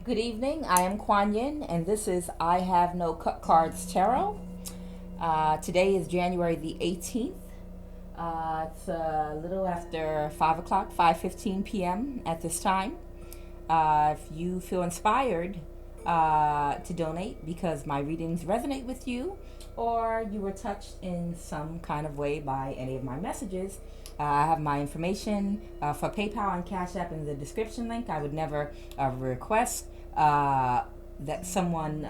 Good evening, I am QUAN, and this is I Have No Cut Cards Tarot. Today is January the 18th. It's a little after 5 o'clock, 5:15 p.m. at this time. If you feel inspired to donate because my readings resonate with you, or you were touched in some kind of way by any of my messages, I have my information for PayPal and Cash App in the description link. I would never request that someone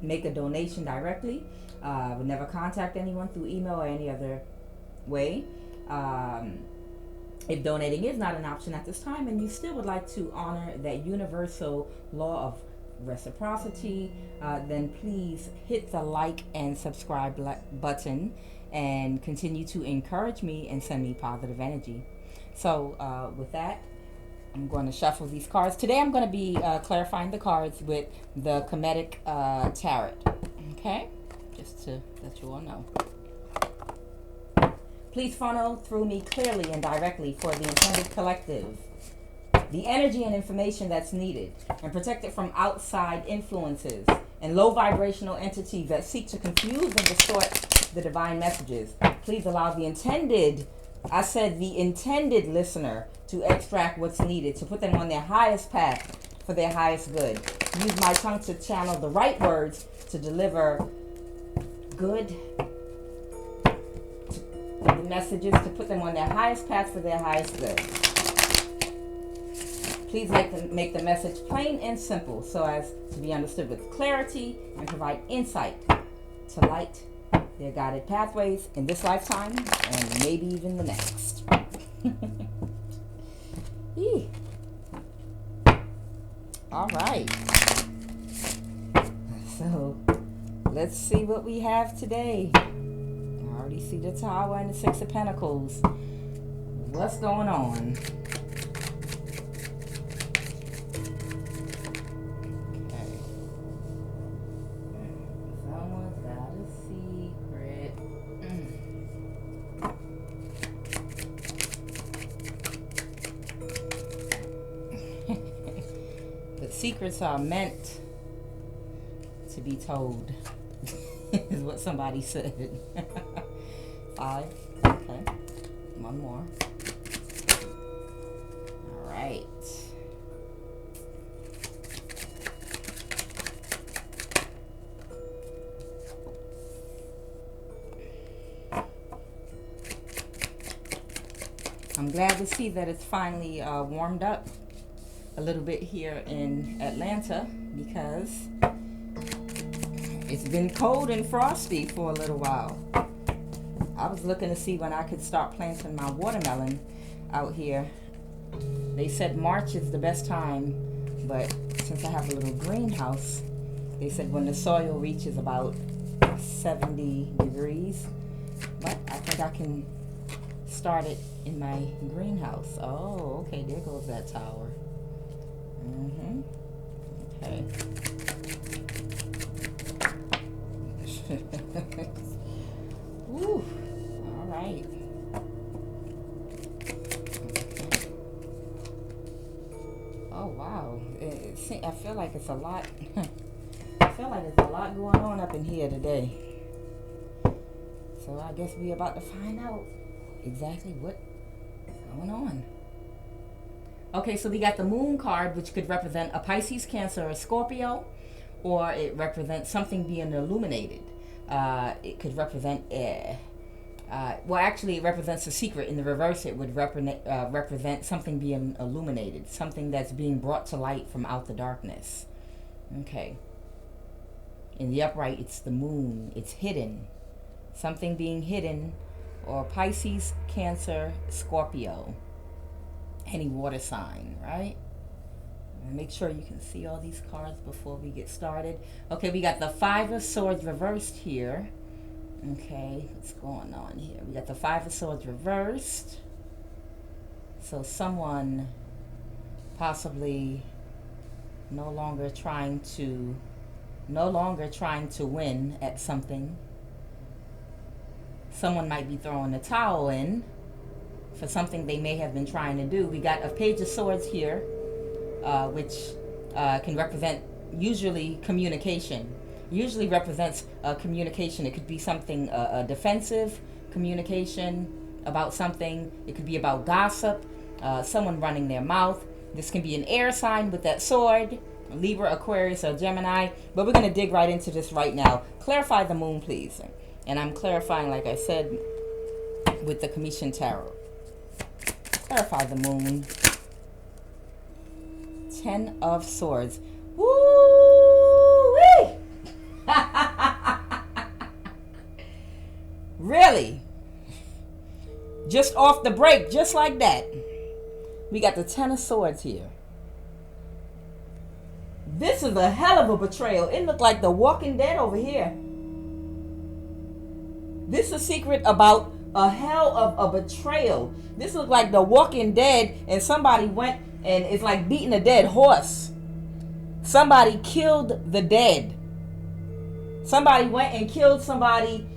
make a donation directly. I would never contact anyone through email or any other way. If donating is not an option at this time and you still would like to honor that universal law of reciprocity, then please hit the like and subscribe button and continue to encourage me and send me positive energy. So with that, I'm going to shuffle these cards. Today I'm going to be clarifying the cards with the Kemetic Tarot. Okay? Just to let you all know. Please funnel through me clearly and directly for the intended collective the energy and information that's needed, and protect it from outside influences and low vibrational entities that seek to confuse and distort the divine messages. Please allow the intended listener to extract what's needed to put them on their highest path for their highest good. Use my tongue to channel the right words to deliver good the messages to put them on their highest path for their highest good. Please make the message plain and simple so as to be understood with clarity and provide insight to light their guided pathways in this lifetime and maybe even the next. All right. So let's see what we have today. I already see the Tower and the Six of Pentacles. What's going on? Secrets are meant to be told, is what somebody said. 5. Okay. One more. All right. I'm glad to see that it's finally warmed up a little bit here in Atlanta, because it's been cold and frosty for a little while. I was looking to see when I could start planting my watermelon out here. They said March is the best time, but since I have a little greenhouse, they said when the soil reaches about 70 degrees. But I think I can start it in my greenhouse. Oh, okay, there goes that tower. Okay. Woo. All right. Oh wow. I feel like it's a lot. I feel like there's a lot going on up in here today. So I guess we're about to find out exactly what's going on. Okay, so we got the Moon card, which could represent a Pisces, Cancer, or Scorpio, or it represents something being illuminated. It could represent well, actually, it represents a secret. In the reverse, it would represent something being illuminated, something that's being brought to light from out the darkness. Okay. In the upright, it's the Moon. It's hidden. Something being hidden, or Pisces, Cancer, Scorpio. Any water sign, right? And make sure you can see all these cards before we get started. Okay, we got the Five of Swords reversed here. Okay, what's going on here? We got the Five of Swords reversed. So someone possibly no longer trying to win at something. Someone might be throwing the towel in for something they may have been trying to do. We got a Page of Swords here, which can represent usually communication. Usually represents communication. It could be something defensive communication about something. It could be about gossip, someone running their mouth. This can be an air sign with that sword, Libra, Aquarius, or Gemini. But we're going to dig right into this right now. Clarify the moon, please. And I'm clarifying, like I said, with the Commission Tarot. Clarify the moon. 10 of Swords. Woo-wee! Really? Just off the break, just like that. We got the 10 of Swords here. This is a hell of a betrayal. It looked like the Walking Dead over here. This is a secret about a hell of a betrayal. This looked like the Walking Dead, and somebody went and it's like beating a dead horse. Somebody killed the dead. Somebody went and killed somebody,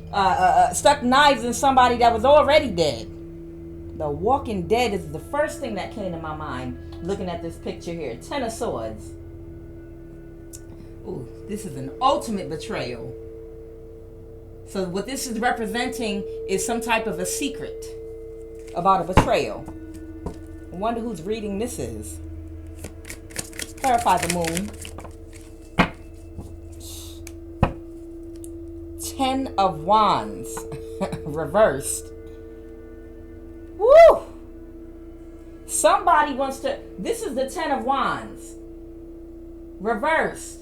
stuck knives in somebody that was already dead. The Walking Dead is the first thing that came to my mind looking at this picture here. 10 of Swords. Ooh, this is an ultimate betrayal. So what this is representing is some type of a secret about a betrayal. I wonder whose reading this is. Clarify the moon. 10 of Wands. Reversed. Woo! Somebody wants to... This is the 10 of Wands. Reversed.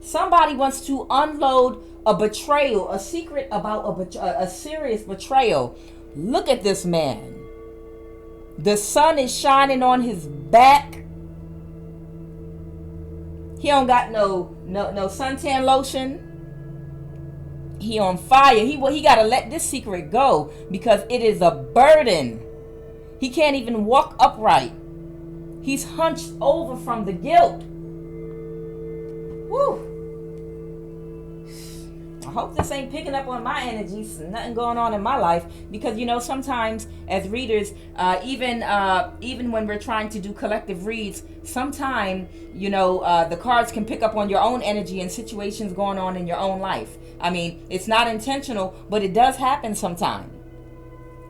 Somebody wants to unload a betrayal, a secret about a serious betrayal. Look at this man. The sun is shining on his back. He don't got no suntan lotion. He on fire. He got to let this secret go because it is a burden. He can't even walk upright. He's hunched over from the guilt. Woo. I hope this ain't picking up on my energies. Nothing going on in my life, because sometimes as readers, even when we're trying to do collective reads, sometimes the cards can pick up on your own energy and situations going on in your own life. I mean, it's not intentional, but it does happen sometimes.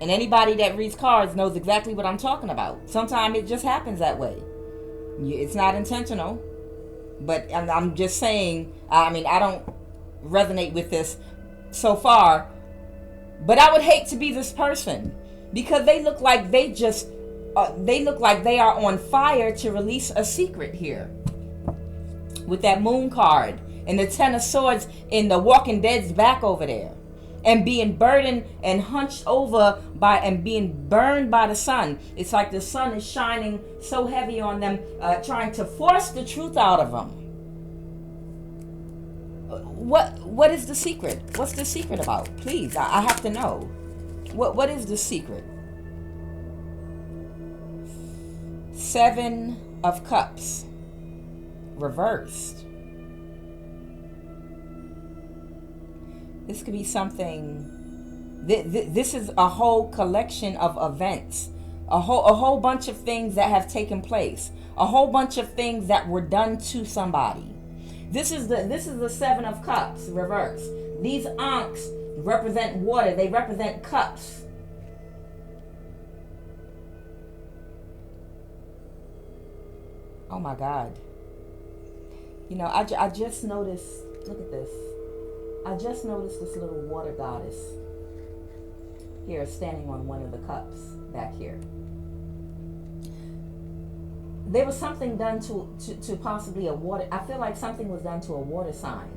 And anybody that reads cards knows exactly what I'm talking about. Sometimes it just happens that way. It's not intentional, but I'm just saying. I mean, I don't resonate with this so far, but I would hate to be this person, because they look like they are on fire to release a secret here with that moon card and the 10 of Swords in the Walking Dead's back over there, and being burdened and hunched over by and being burned by the sun. It's like the sun is shining so heavy on them, trying to force the truth out of them. What is the secret? What's the secret about? Please, I have to know. What is the secret? 7 of Cups. Reversed. This could be something. This is a whole collection of events. A whole bunch of things that have taken place. A whole bunch of things that were done to somebody. This is the 7 of Cups reversed. These ankhs represent water. They represent cups. Oh my God. I just noticed, look at this. I just noticed this little water goddess here standing on one of the cups back here. There was something done to possibly a water. I feel like something was done to a water sign.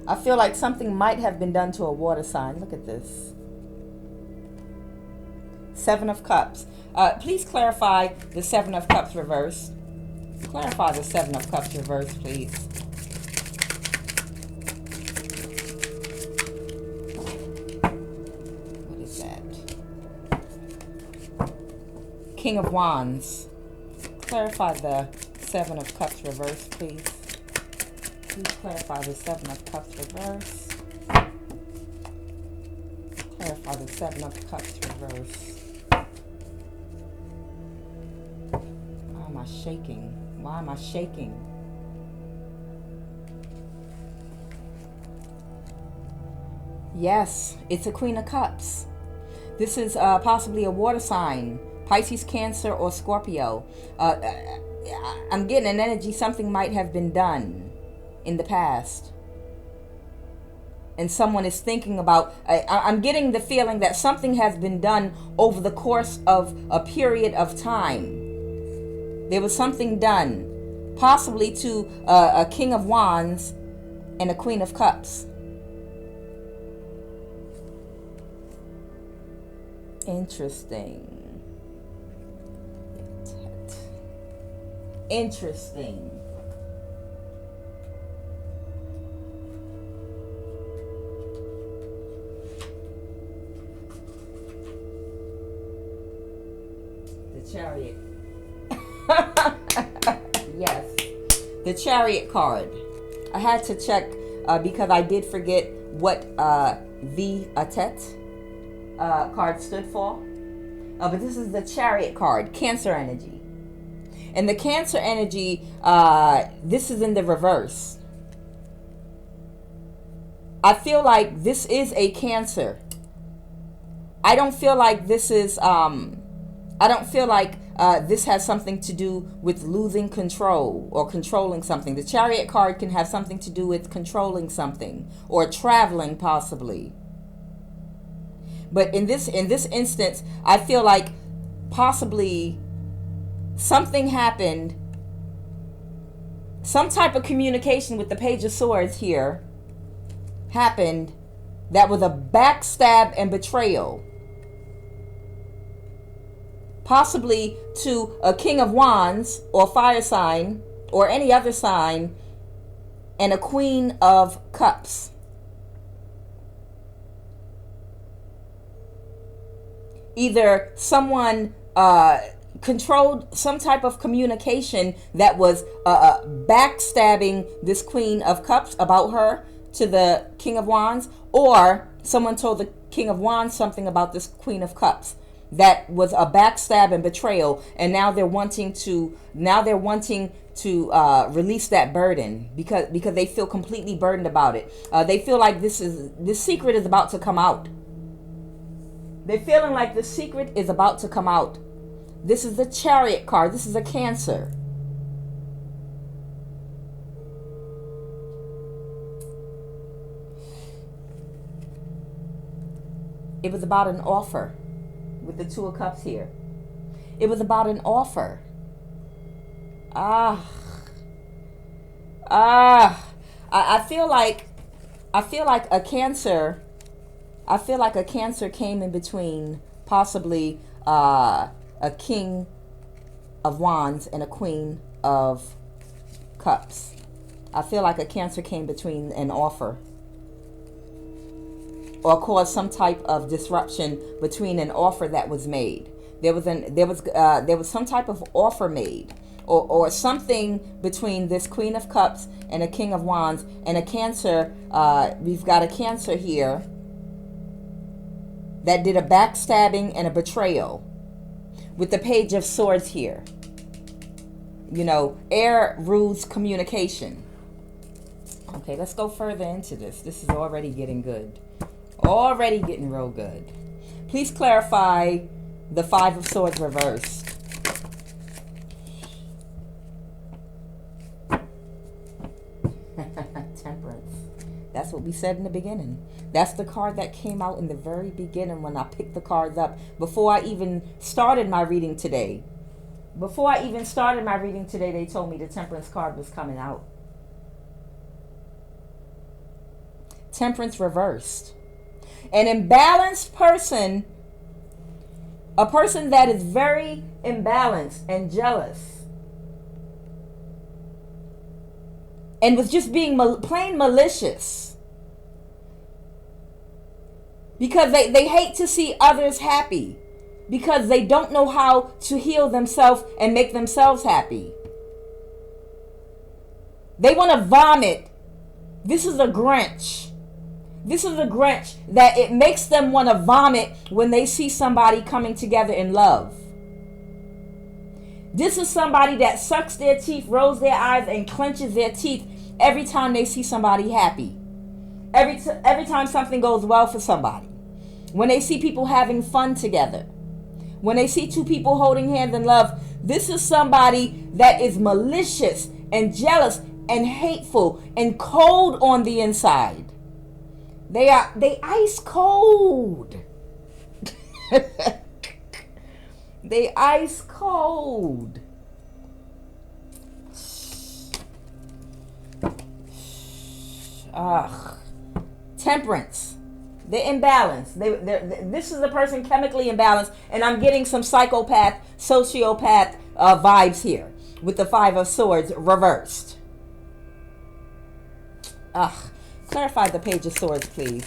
I feel like something might have been done to a water sign. Look at this. 7 of Cups. Please clarify the 7 of Cups reversed. Clarify the 7 of Cups reversed, please. What is that? King of Wands. Clarify the 7 of Cups reversed, please. Please clarify the 7 of Cups reversed. Clarify the 7 of Cups reversed. Oh, am I shaking? Why am I shaking? Yes, it's a Queen of Cups. This is possibly a water sign. Pisces, Cancer, or Scorpio. I'm getting an energy something might have been done in the past. And someone is thinking about, I'm getting the feeling that something has been done over the course of a period of time. There was something done, possibly to a King of Wands and a Queen of Cups. Interesting. Interesting. The Chariot. Yes. The Chariot card. I had to check because I did forget what the EMBODY card stood for. But this is the Chariot card, Cancer energy. And the Cancer energy, this is in the reverse. I feel like this is a Cancer. I don't feel like this is, this has something to do with losing control or controlling something. The Chariot card can have something to do with controlling something or traveling possibly. But in this instance, I feel like possibly something happened, some type of communication with the Page of Swords here happened that was a backstab and betrayal. Possibly to a King of Wands or fire sign or any other sign and a Queen of Cups. Either someone controlled some type of communication that was backstabbing this Queen of Cups about her to the King of Wands, or someone told the King of Wands something about this Queen of Cups that was a backstab and betrayal, and now they're wanting to release that burden because they feel completely burdened about it. They feel like this secret is about to come out. They're feeling like the secret is about to come out. This is the Chariot card. This is a Cancer. It was about an offer with the Two of Cups here. It was about an offer. I feel like a Cancer. I feel like a Cancer came in between possibly a King of Wands and a Queen of Cups. I feel like a Cancer came between an offer or caused some type of disruption between an offer that was made. There was some type of offer made or something between this Queen of Cups and a King of Wands and a Cancer. We've got a Cancer here that did a backstabbing and a betrayal with the Page of Swords here. You know, air rules communication. Okay, let's go further into this. This is already getting good. Already getting real good. Please clarify the Five of Swords reversed. Temperance. That's what we said in the beginning. That's the card that came out in the very beginning when I picked the cards up. Before I even started my reading today. They told me the Temperance card was coming out. Temperance reversed. An imbalanced person, a person that is very imbalanced and jealous, and was just being plain malicious. Because they hate to see others happy. Because they don't know how to heal themselves and make themselves happy. They want to vomit. This is a Grinch. This is a Grinch that it makes them want to vomit when they see somebody coming together in love. This is somebody that sucks their teeth, rolls their eyes, and clenches their teeth every time they see somebody happy. Every time something goes well for somebody. When they see people having fun together. When they see two people holding hands in love. This is somebody that is malicious and jealous and hateful and cold on the inside. They ice cold. They ice cold. Ugh. Temperance. They're imbalanced. This is a person chemically imbalanced, and I'm getting some psychopath, sociopath vibes here with the Five of Swords reversed. Ugh. Clarify the Page of Swords, please.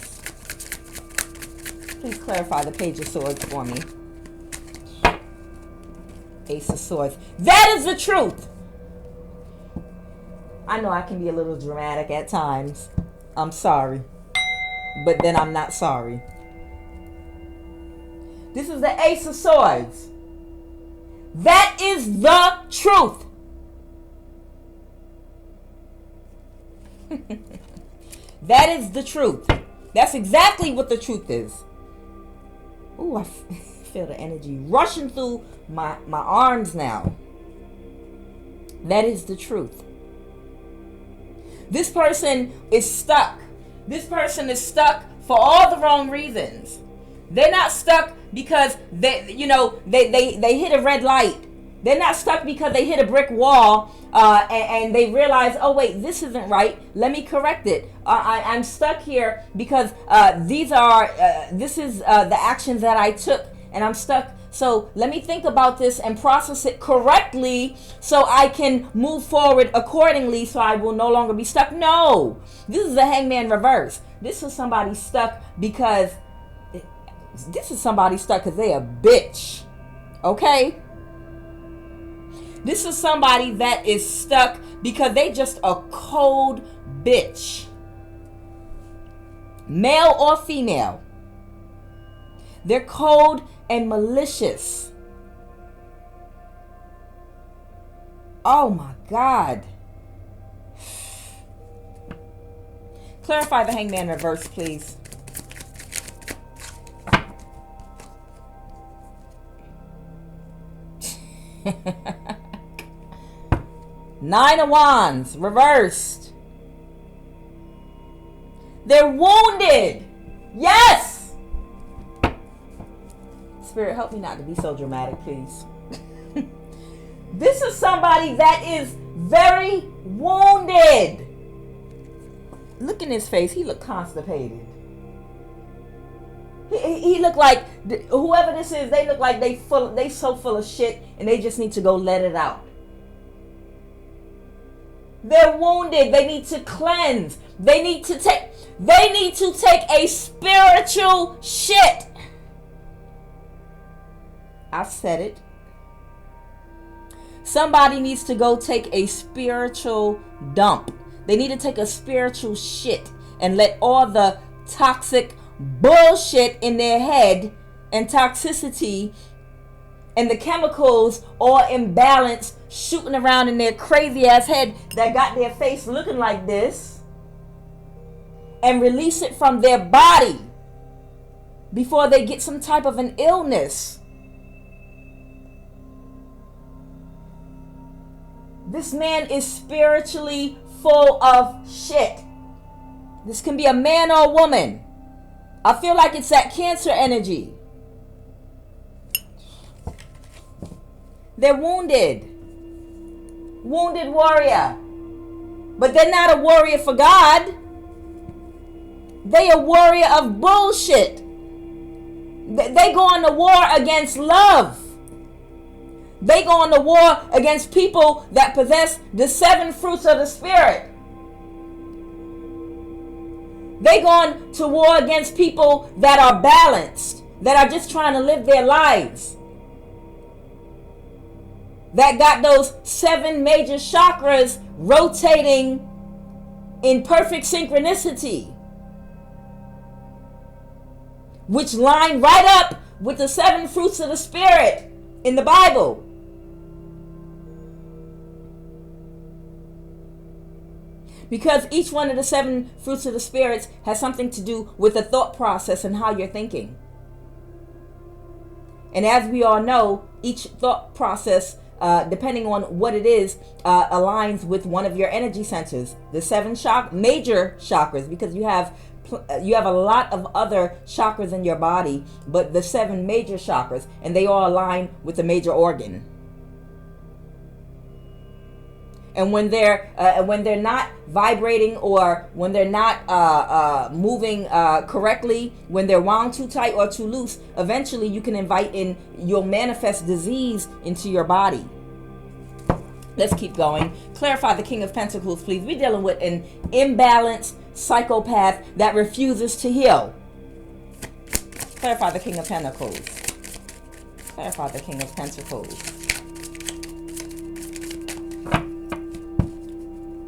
Please clarify the Page of Swords for me. Ace of Swords. That is the truth. I know I can be a little dramatic at times. I'm sorry. But then I'm not sorry. This is the Ace of Swords. That is the truth. That is the truth. That's exactly what the truth is. Ooh, I feel the energy rushing through my arms now. That is the truth. This person is stuck. This person is stuck for all the wrong reasons. They're not stuck because they hit a red light. They're not stuck because they hit a brick wall and they realize, oh wait, this isn't right. Let me correct it. I'm stuck here because this is the actions that I took, and I'm stuck. So let me think about this and process it correctly so I can move forward accordingly, so I will no longer be stuck. No, this is the Hangman reverse. This is somebody stuck because they a bitch. Okay? This is somebody that is stuck because they just a cold bitch. Male or female. They're cold and malicious. Oh my God. Clarify the Hangman reverse, please. Nine of Wands reversed. They're wounded. Yes. Spirit, help me not to be so dramatic, please. This is somebody that is very wounded. Look in his face. He looked constipated. He looked like, whoever this is, they look like they so full of shit and they just need to go let it out. They're wounded. They need to cleanse. They need to take a spiritual shit. I said it. Somebody needs to go take a spiritual dump. They need to take a spiritual shit and let all the toxic bullshit in their head and toxicity and the chemicals all imbalanced shooting around in their crazy ass head that got their face looking like this, and release it from their body before they get some type of an illness. This man is spiritually full of shit. This can be a man or a woman. I feel like it's that Cancer energy. They're wounded. Wounded warrior. But they're not a warrior for God. They a warrior of bullshit. They go on the war against love. They go on the war against people that possess the 7 fruits of the Spirit. They go on to war against people that are balanced, that are just trying to live their lives, that got those 7 major chakras rotating in perfect synchronicity, which line right up with the 7 fruits of the Spirit in the Bible. Because each one of the 7 fruits of the spirits has something to do with the thought process and how you're thinking. And as we all know, each thought process, depending on what it is, aligns with one of your energy centers. The 7 major chakras, because you have a lot of other chakras in your body, but the 7 major chakras, and they all align with the major organ. And when they're not vibrating, or when they're not moving correctly, when they're wound too tight or too loose, eventually you'll manifest disease into your body. Let's keep going. Clarify the King of Pentacles, please. We're dealing with an imbalanced psychopath that refuses to heal. Clarify the King of Pentacles. Clarify the King of Pentacles.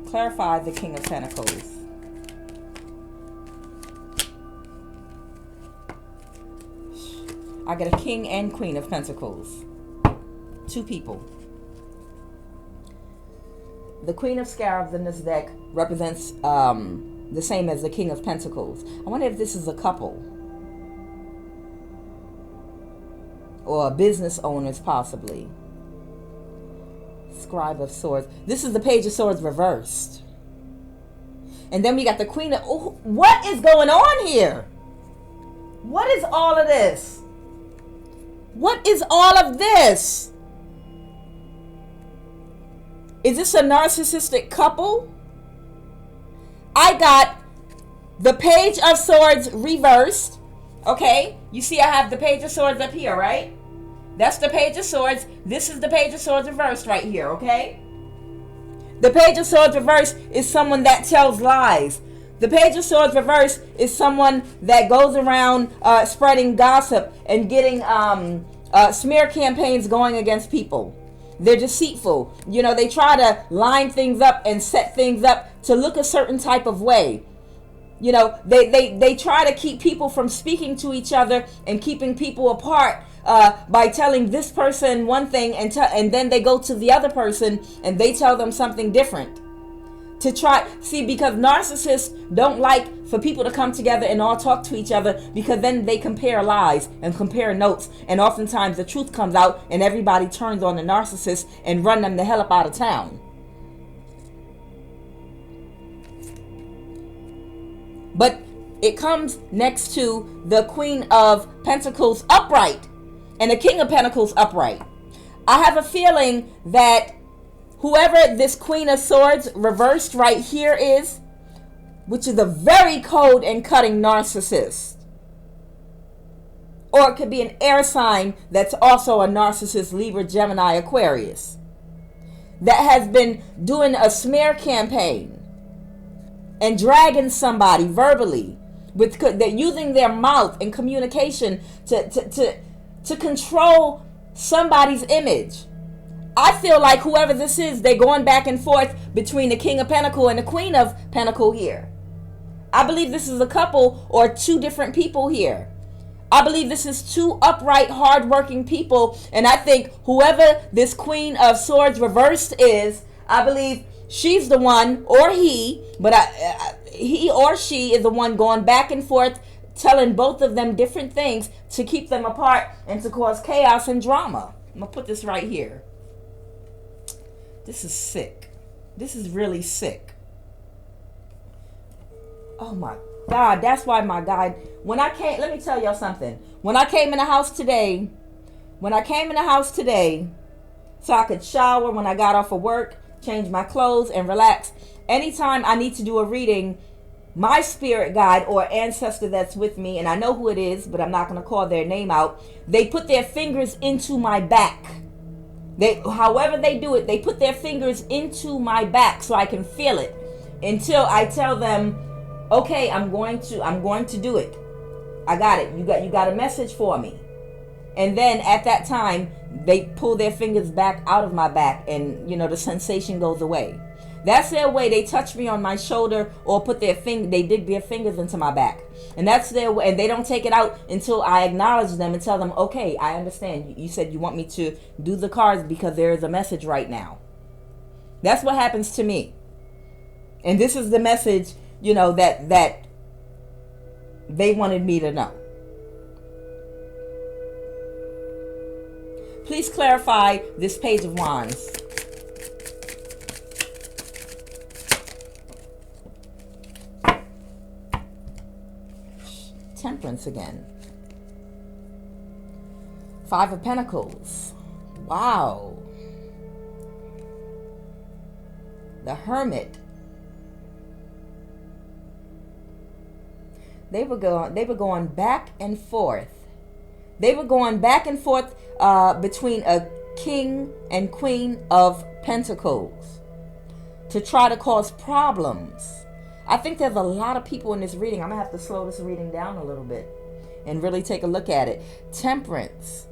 Clarify the King of Pentacles. I get a King and Queen of Pentacles. 2 people. The Queen of Scarabs in this deck represents the same as the King of Pentacles. I wonder if this is a couple. Or business owners, possibly. Scribe of Swords. This is the Page of Swords reversed. And then we got the Queen of... Oh, what is going on here? What is all of this? What is all of this? Is this a narcissistic couple? I got the Page of Swords reversed. Okay? You see I have the Page of Swords up here, right? That's the Page of Swords. This is the Page of Swords reversed right here, okay? The Page of Swords reversed is someone that tells lies. The Page of Swords reversed is someone that goes around spreading gossip and getting smear campaigns going against people. They're deceitful. You know, they try to line things up and set things up to look a certain type of way. You know, they try to keep people from speaking to each other and keeping people apart by telling this person one thing and then they go to the other person and they tell them something different. Because narcissists don't like for people to come together and all talk to each other, because then they compare lies and compare notes, and oftentimes the truth comes out and everybody turns on the narcissist and run them the hell up out of town. But it comes next to the Queen of Pentacles upright and the King of Pentacles upright. I have a feeling that whoever this Queen of Swords reversed right here is, which is a very cold and cutting narcissist. Or it could be an air sign that's also a narcissist, Libra, Gemini, Aquarius, that has been doing a smear campaign and dragging somebody verbally. They're using their mouth and communication to control somebody's image. I feel like whoever this is, they're going back and forth between the King of Pentacles and the Queen of Pentacles here. I believe this is a couple or 2 different people here. I believe this is 2 upright, hardworking people. And I think whoever this Queen of Swords reversed is, I believe she's the one, or he, but he or she is the one going back and forth, telling both of them different things to keep them apart and to cause chaos and drama. I'm going to put this right here. This is sick. This is really sick. Oh my God. That's why my guide, let me tell y'all something. When I came in the house today, so I could shower when I got off of work, change my clothes and relax. Anytime I need to do a reading, my spirit guide or ancestor that's with me, and I know who it is, but I'm not going to call their name out, they put their fingers into my back. However they do it, they put their fingers into my back so I can feel it until I tell them, okay, I'm going to do it. I got it. You got a message for me. And then at that time, they pull their fingers back out of my back and, the sensation goes away. That's their way. They touch me on my shoulder or they dig their fingers into my back. And that's their way. And they don't take it out until I acknowledge them and tell them, okay, I understand. You said you want me to do the cards because there is a message right now. That's what happens to me. And this is the message, you know, that they wanted me to know. Please clarify this Page of Wands. Temperance again. Five of Pentacles. Wow. The Hermit. They were going back and forth. They were going back and forth between a King and Queen of Pentacles to try to cause problems. I think there's a lot of people in this reading. I'm going to have to slow this reading down a little bit and really take a look at it. Temperance.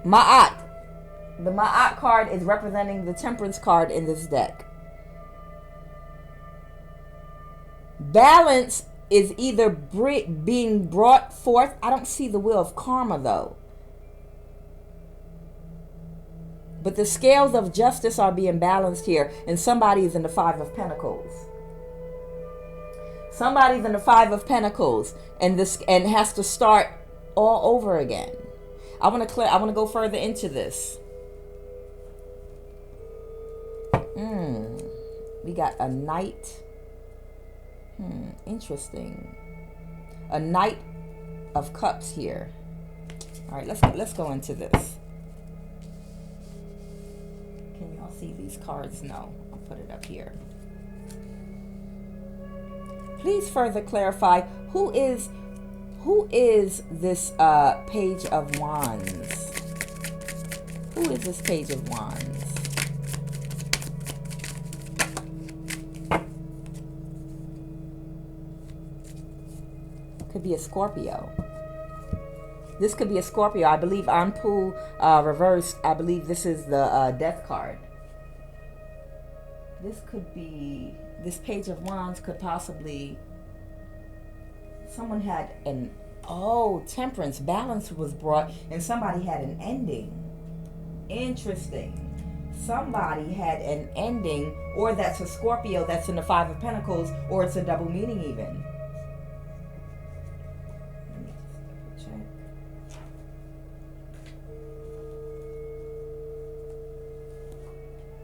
Ma'at. The Ma'at card is representing the Temperance card in this deck. Balance is either being brought forth. I don't see the Wheel of Karma though. But the scales of justice are being balanced here. And somebody is in the Five of Pentacles. Somebody's in the Five of Pentacles. And has to start all over again. I want to go further into this. We got a Knight. Interesting. A Knight of Cups here. All right, let's go into this. Can y'all see these cards? No, I'll put it up here. Please further clarify who is this Page of Wands? Who is this Page of Wands? Could be a Scorpio. This could be a Scorpio. I believe Untitled Reversed. I believe this is the Death card. This could be, this Page of Wands could possibly, someone had an, Temperance, balance was brought, and somebody had an ending. Interesting. Somebody had an ending, or that's a Scorpio that's in the Five of Pentacles, or it's a double meaning even.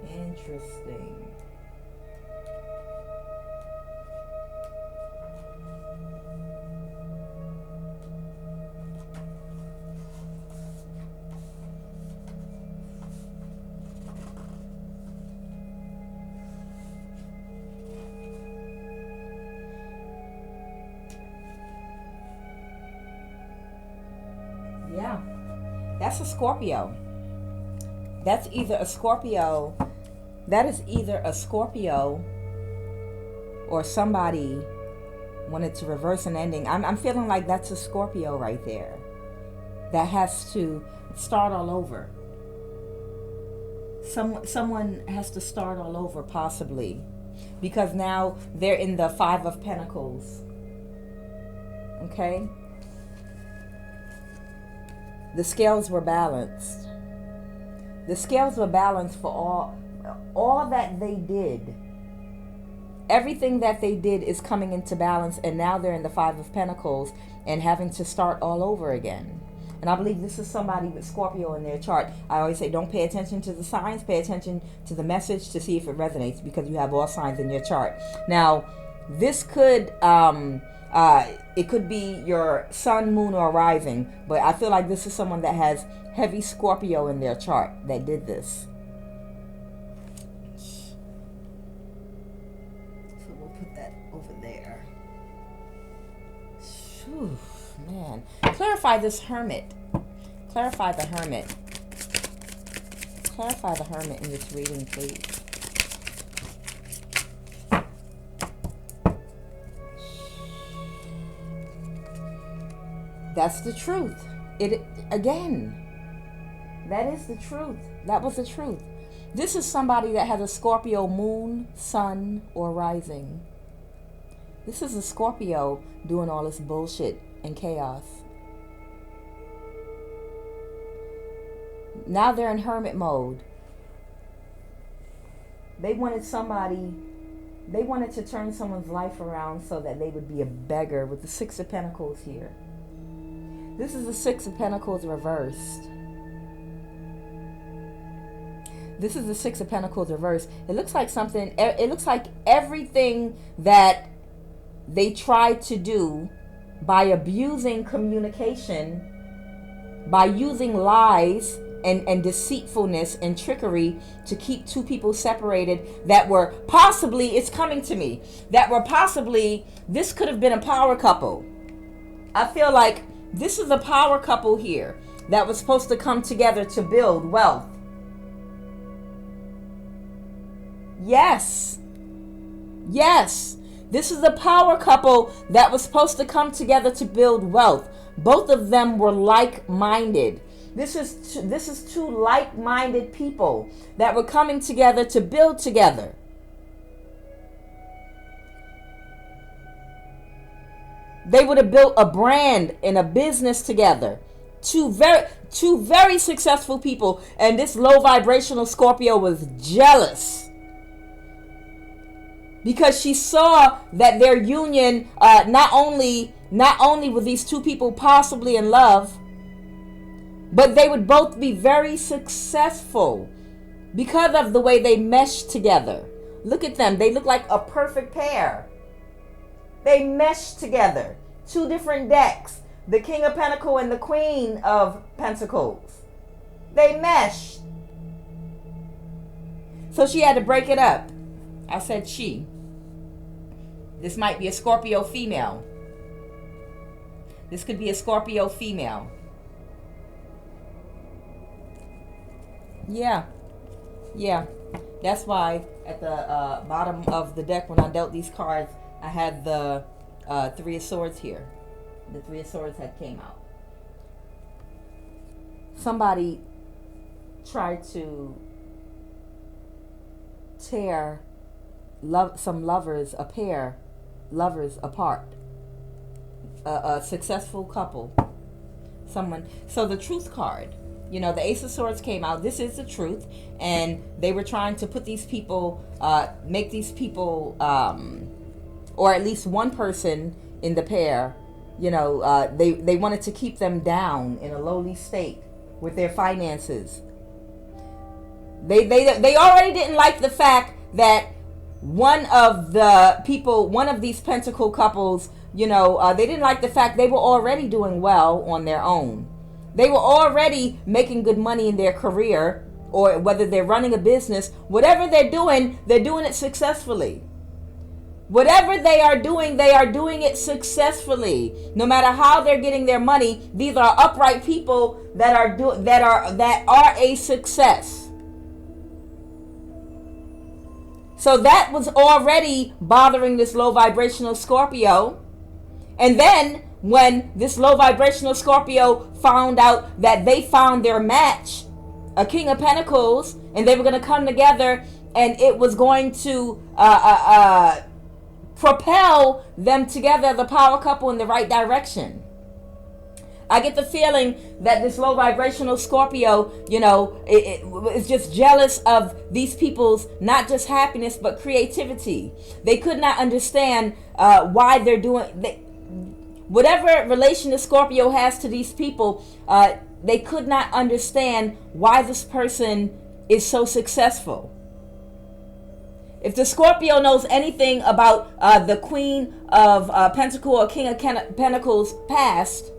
Interesting. Yeah, that's a Scorpio. That's either a Scorpio. That is either a Scorpio or somebody wanted to reverse an ending. I'm feeling like that's a Scorpio right there that has to start all over. Someone has to start all over possibly, because now they're in the Five of Pentacles. Okay? The scales were balanced. The scales were balanced for all that they did. Everything that they did is coming into balance, and now they're in the Five of Pentacles and having to start all over again. And I believe this is somebody with Scorpio in their chart. I always say don't pay attention to the signs, pay attention to the message to see if it resonates, because you have all signs in your chart. Now, this could it could be your sun, moon, or rising, but I feel like this is someone that has heavy Scorpio in their chart that did this. So we'll put that over there. Whew, man. Clarify this Hermit. Clarify the Hermit. Clarify the Hermit in this reading, please. That's the truth. Again, that is the truth. That was the truth. This is somebody that has a Scorpio moon, sun, or rising. This is a Scorpio doing all this bullshit and chaos. Now they're in hermit mode. They wanted somebody, they wanted to turn someone's life around so that they would be a beggar with the Six of Pentacles here. This is the Six of Pentacles reversed. This is the Six of Pentacles reversed. It looks like something, it looks like everything that they tried to do by abusing communication, by using lies and deceitfulness and trickery to keep two people separated that were possibly, it's coming to me, that were possibly, this could have been a power couple. I feel like this is a power couple here that was supposed to come together to build wealth. Yes. Yes. This is a power couple that was supposed to come together to build wealth. Both of them were like-minded. This is two like-minded people that were coming together to build together. They would have built a brand and a business together. Two very successful people, and this low vibrational Scorpio was jealous because she saw that their union, not only were these two people possibly in love, but they would both be very successful because of the way they meshed together. Look at them. They look like a perfect pair. They meshed together. Two different decks. The King of Pentacles and the Queen of Pentacles. They meshed. So she had to break it up. I said she. This might be a Scorpio female. This could be a Scorpio female. Yeah. Yeah. That's why at the bottom of the deck when I dealt these cards, I had the Three of Swords here. The Three of Swords had came out. Somebody tried to tear some lovers, a pair lovers apart. A successful couple. Someone. So the Truth card. You know, the Ace of Swords came out. This is the truth. And they were trying to put these people, make these people, or at least one person in the pair, you know, they wanted to keep them down in a lowly state with their finances. They already didn't like the fact that one of these pentacle couples, you know, they didn't like the fact they were already doing well on their own. They were already making good money in their career, or whether they're running a business, whatever they're doing it successfully. Whatever they are doing it successfully. No matter how they're getting their money, these are upright people that are a success. So that was already bothering this low vibrational Scorpio. And then when this low vibrational Scorpio found out that they found their match, a King of Pentacles, and they were going to come together, and it was going to propel them together, the power couple, in the right direction. I get the feeling that this low vibrational Scorpio, you know, is just jealous of these people's not just happiness but creativity. They could not understand why they're doing whatever relation the Scorpio has to these people. They could not understand why this person is so successful. If the Scorpio knows anything about the Queen of Pentacles or King of Pentacles past,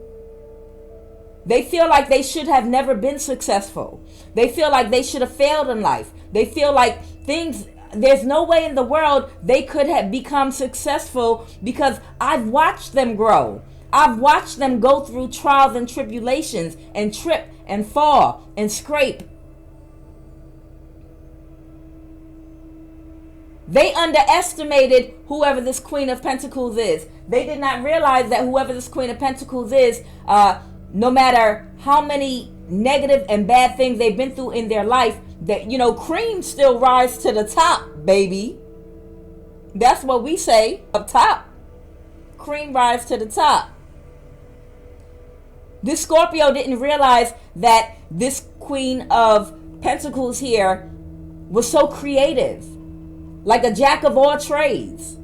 they feel like they should have never been successful. They feel like they should have failed in life. They feel like there's no way in the world they could have become successful, because I've watched them grow. I've watched them go through trials and tribulations and trip and fall and scrape. They underestimated whoever this Queen of Pentacles is. They did not realize that whoever this Queen of Pentacles is, no matter how many negative and bad things they've been through in their life, that, you know, cream still rise to the top, baby. That's what we say up top. Cream rise to the top. This Scorpio didn't realize that this Queen of Pentacles here was so creative. like a jack of all trades.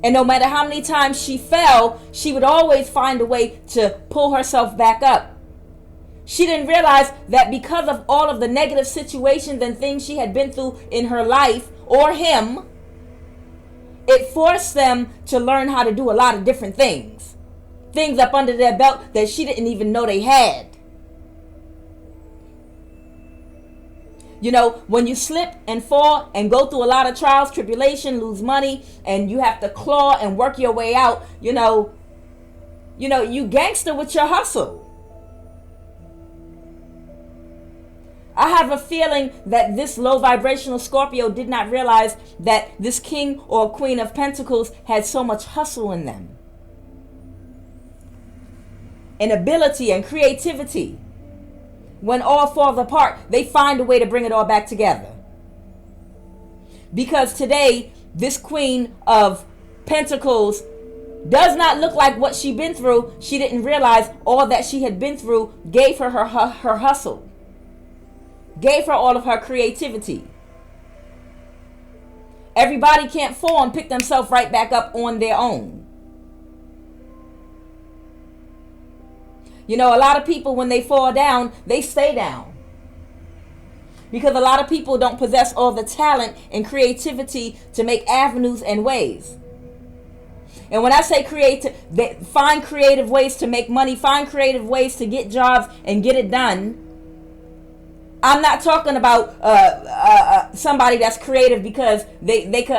And no matter how many times she fell, she would always find a way to pull herself back up. She didn't realize that because of all of the negative situations and things she had been through in her life, or him, it forced them to learn how to do a lot of different things. Things up under their belt that she didn't even know they had. You know, when you slip and fall and go through a lot of trials, tribulation, lose money, and you have to claw and work your way out, you gangster with your hustle. I have a feeling that this low vibrational Scorpio did not realize that this King or Queen of Pentacles had so much hustle in them. And ability and creativity. When all falls apart, they find a way to bring it all back together. Because today, this Queen of Pentacles does not look like what she'd been through. She didn't realize all that she had been through gave her her hustle. Gave her all of her creativity. Everybody can't fall and pick themselves right back up on their own. You know, a lot of people, when they fall down, they stay down. Because a lot of people don't possess all the talent and creativity to make avenues and ways. And when I say find creative ways to make money, find creative ways to get jobs and get it done. I'm not talking about somebody that's creative because they could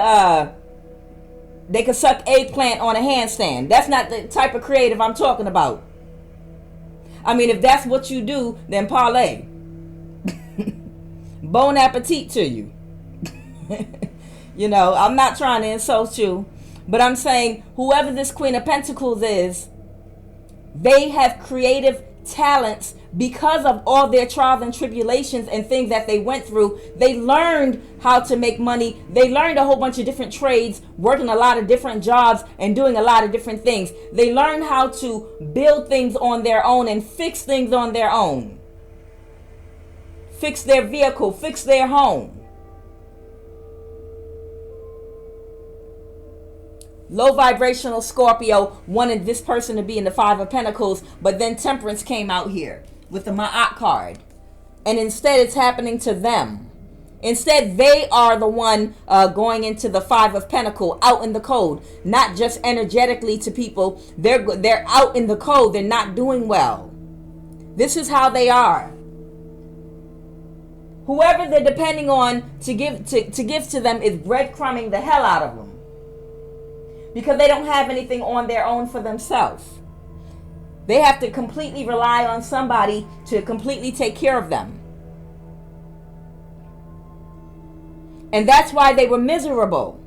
suck eggplant on a handstand. That's not the type of creative I'm talking about. I mean, if that's what you do, then parlay. Bon appetit to you. You know, I'm not trying to insult you, but I'm saying whoever this Queen of Pentacles is, they have creative talents because of all their trials and tribulations and things that they went through. They learned how to make money. They learned a whole bunch of different trades, working a lot of different jobs and doing a lot of different things. They learned how to build things on their own and fix things on their own. Fix their vehicle, fix their home. Low vibrational Scorpio wanted this person to be in the Five of Pentacles, but then Temperance came out here with the Ma'at card. And instead it's happening to them. Instead, they are the one going into the Five of Pentacles, out in the cold. Not just energetically to people. They're out in the cold. They're not doing well. This is how they are. Whoever they're depending on to give to them is breadcrumbing the hell out of them. Because they don't have anything on their own for themselves. They have to completely rely on somebody to completely take care of them. And that's why they were miserable.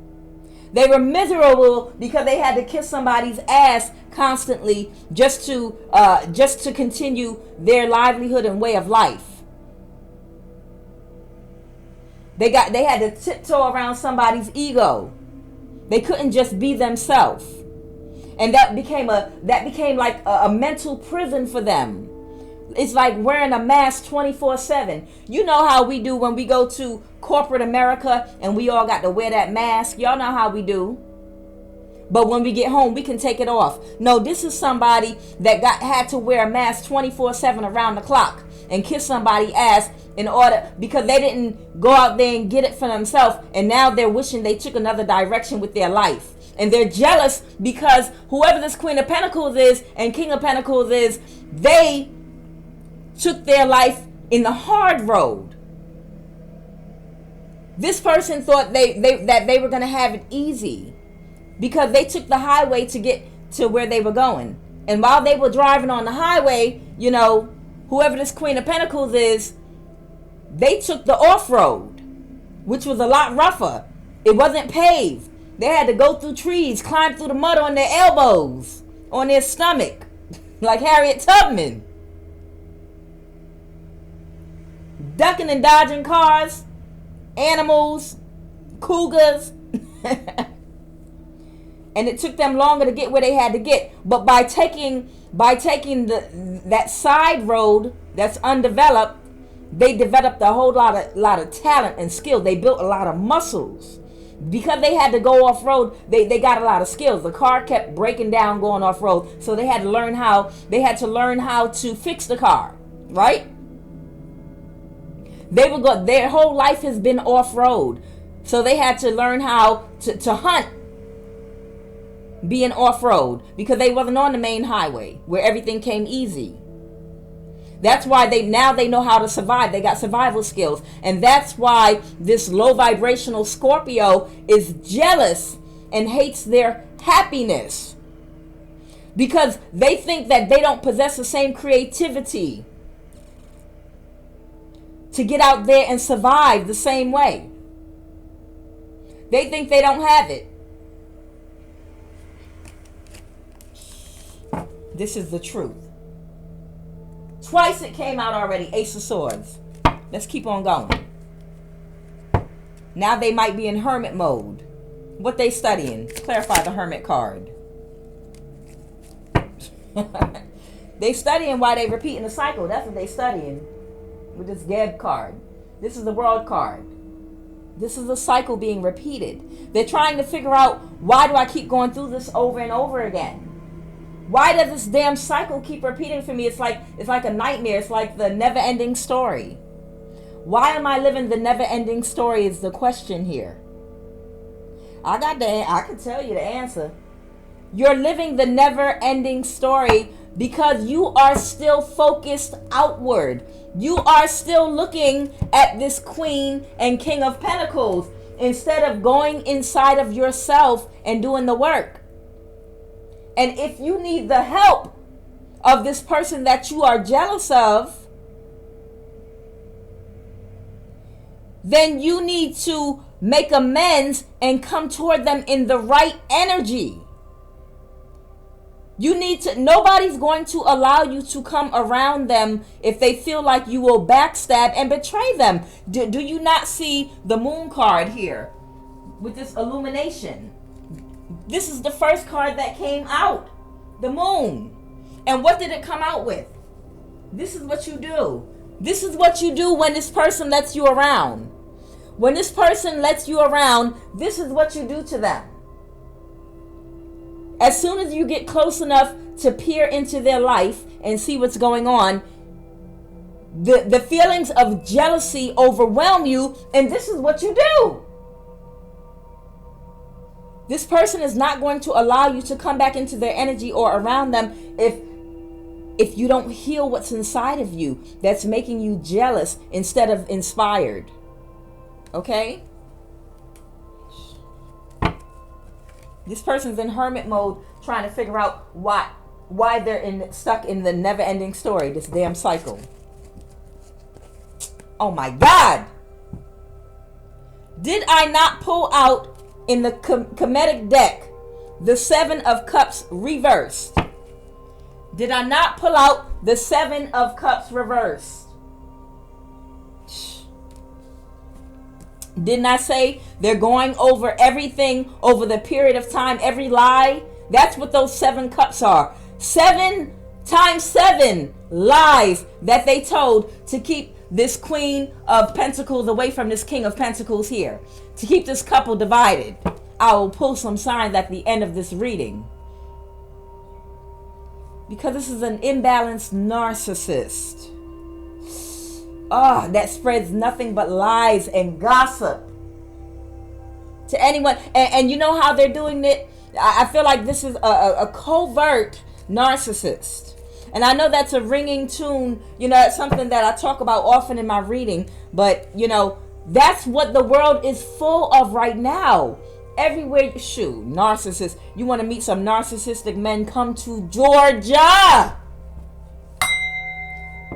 They were miserable because they had to kiss somebody's ass constantly just to continue their livelihood and way of life. They had to tiptoe around somebody's ego. They couldn't just be themselves. And that became like a mental prison for them. It's like wearing a mask 24/7. You know how we do when we go to corporate America and we all got to wear that mask. Y'all know how we do. But when we get home, we can take it off. No, this is somebody that had to wear a mask 24/7 around the clock and kiss somebody's ass in order, because they didn't go out there and get it for themselves, and now they're wishing they took another direction with their life. And they're jealous because whoever this Queen of Pentacles is and King of Pentacles is, they took their life in the hard road. This person thought that they were going to have it easy because they took the highway to get to where they were going. And while they were driving on the highway, you know, whoever this Queen of Pentacles is, they took the off-road, which was a lot rougher. It wasn't paved. They had to go through trees, climb through the mud on their elbows, on their stomach, like Harriet Tubman. Ducking and dodging cars, animals, cougars. And it took them longer to get where they had to get. But by taking that side road that's undeveloped, they developed a whole lot of talent and skill. They built a lot of muscles. Because they had to go off-road, they got a lot of skills. The car kept breaking down going off-road, so they had to learn how to fix the car, right? Their whole life has been off-road, so they had to learn how to hunt being off-road, because they wasn't on the main highway where everything came easy. That's why they know how to survive. They got survival skills. And that's why this low vibrational Scorpio is jealous and hates their happiness. Because they think that they don't possess the same creativity to get out there and survive the same way. They think they don't have it. This is the truth. Twice it came out already. Ace of Swords. Let's keep on going. Now they might be in hermit mode. What they studying? Clarify the hermit card. They studying why they repeating the cycle. That's what they studying with this Geb card. This is the World card. This is a cycle being repeated. They're trying to figure out, why do I keep going through this over and over again? Why does this damn cycle keep repeating for me? It's like a nightmare. It's like the never-ending story. Why am I living the never-ending story is the question here. I can tell you the answer. You're living the never-ending story because you are still focused outward. You are still looking at this Queen and King of Pentacles instead of going inside of yourself and doing the work. And if you need the help of this person that you are jealous of, then you need to make amends and come toward them in the right energy. Nobody's going to allow you to come around them if they feel like you will backstab and betray them. Do you not see the Moon card here with this illumination? This is the first card that came out, the Moon. And what did it come out with? This is what you do. This is what you do when this person lets you around. When this person lets you around, this is what you do to them. As soon as you get close enough to peer into their life and see what's going on, the feelings of jealousy overwhelm you, and this is what you do. This person is not going to allow you to come back into their energy or around them if you don't heal what's inside of you that's making you jealous instead of inspired. Okay? This person's in hermit mode trying to figure out why they're stuck in the never-ending story, this damn cycle. Oh my God! Did I not pull out in the Kemetic deck the Seven of Cups reversed? Did I not pull out the Seven of Cups reversed? Didn't I say they're going over everything over the period of time, every lie? That's what those 7 cups are. 7 times 7 lies that they told to keep this Queen of Pentacles away from this King of Pentacles here. To keep this couple divided. I will pull some signs at the end of this reading. Because this is an imbalanced narcissist. That spreads nothing but lies and gossip to anyone. And you know how they're doing it? I feel like this is a covert narcissist. And I know that's a ringing tune. You know, it's something that I talk about often in my reading. But, you know, that's what the world is full of right now. Everywhere, narcissists. You want to meet some narcissistic men? Come to Georgia.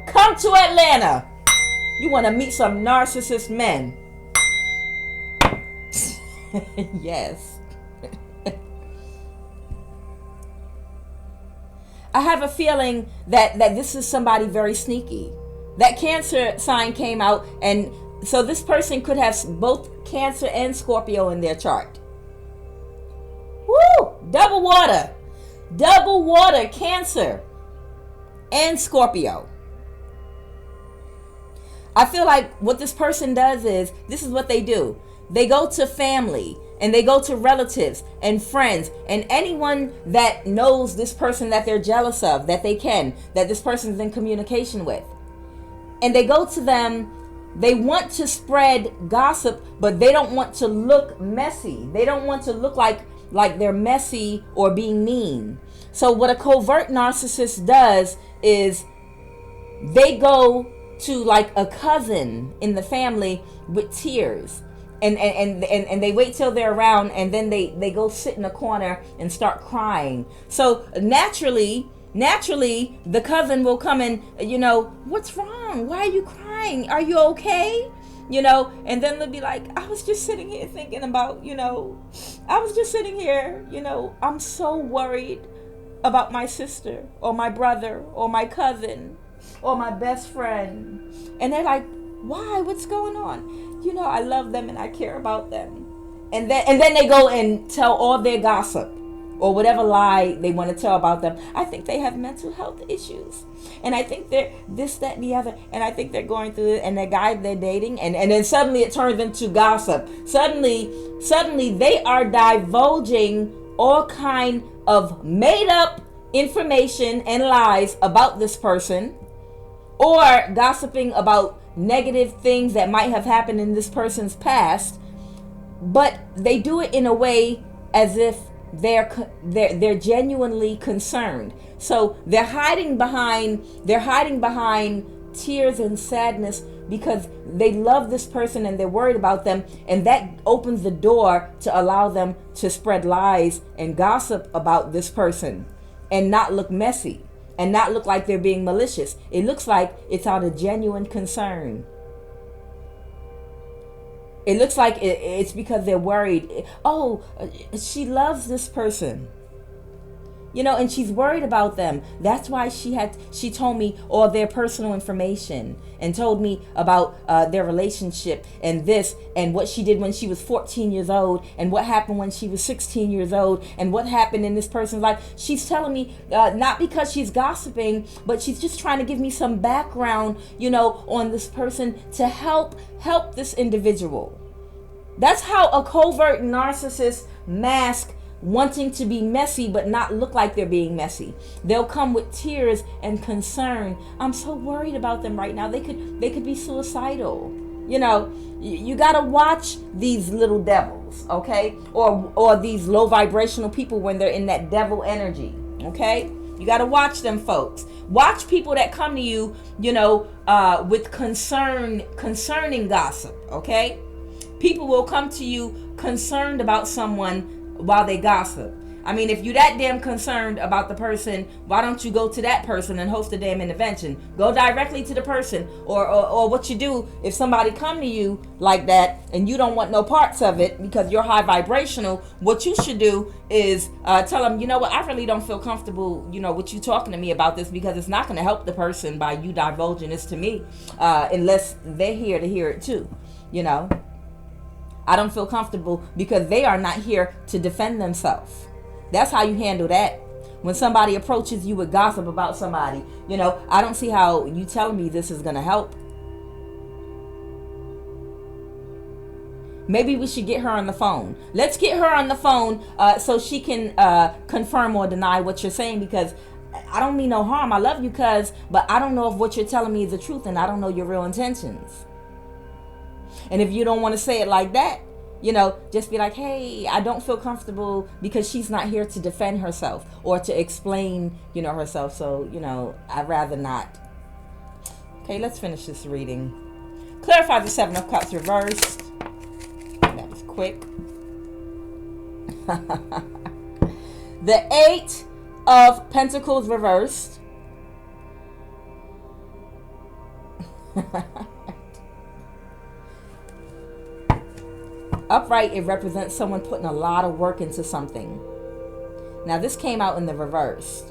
Come to Atlanta. You want to meet some narcissist men? Yes. I have a feeling that this is somebody very sneaky. That Cancer sign came out, and so this person could have both Cancer and Scorpio in their chart. Woo! Double water. Double water, Cancer and Scorpio. I feel like what this person does is, this is what they do. They go to family And they go to relatives and friends and anyone that knows this person that they're jealous of, that this person's in communication with. And they go to them. They want to spread gossip, but they don't want to look messy. They don't want to look like they're messy or being mean. So what a covert narcissist does is they go to like a cousin in the family with tears. And they wait till they're around, and then they go sit in a corner and start crying. So naturally, the cousin will come in, what's wrong? Why are you crying? Are you okay? And then they'll be like, I was just sitting here thinking about, I'm so worried about my sister or my brother or my cousin or my best friend. And they're like, why? What's going on? I love them and I care about them. And then they go and tell all their gossip or whatever lie they want to tell about them. I think they have mental health issues. And I think they're this, that, and the other. And I think they're going through it. And the guy they're dating. And then suddenly it turns into gossip. Suddenly they are divulging all kind of made up information and lies about this person. Or gossiping about negative things that might have happened in this person's past, but they do it in a way as if they're genuinely concerned. So they're hiding behind tears and sadness because they love this person and they're worried about them, and that opens the door to allow them to spread lies and gossip about this person and not look messy. And not look like they're being malicious. It looks like it's out of genuine concern. It looks like it's because they're worried. Oh, she loves this person. And she's worried about them. That's why she told me all their personal information and told me about their relationship and this and what she did when she was 14 years old and what happened when she was 16 years old and what happened in this person's life. She's telling me not because she's gossiping, but she's just trying to give me some background, on this person to help this individual. That's how a covert narcissist masks wanting to be messy but not look like they're being messy. They'll come with tears and concern. I'm so worried about them right now. They could be suicidal. You gotta watch these little devils, okay? Or these low vibrational people when they're in that devil energy, okay? You gotta watch them, folks. Watch people that come to you, with concerning gossip, okay? People will come to you concerned about someone while they gossip. I mean, if you're that damn concerned about the person, why don't you go to that person and host a damn intervention? Go directly to the person. Or what you do, if somebody come to you like that and you don't want no parts of it because you're high vibrational, what you should do is tell them, what, I really don't feel comfortable, with you talking to me about this because it's not going to help the person by you divulging this to me unless they're here to hear it too, I don't feel comfortable because they are not here to defend themselves. That's how you handle that. When somebody approaches you with gossip about somebody, I don't see how you telling me this is going to help. Maybe we should get her on the phone. Let's get her on the phone so she can confirm or deny what you're saying, because I don't mean no harm. I love you, but I don't know if what you're telling me is the truth, and I don't know your real intentions. And if you don't want to say it like that, just be like, hey, I don't feel comfortable because she's not here to defend herself or to explain, herself. So, I'd rather not. Okay, let's finish this reading. Clarify the Seven of Cups reversed. That was quick. The Eight of Pentacles reversed. Upright, it represents someone putting a lot of work into something. Now, this came out in the reverse.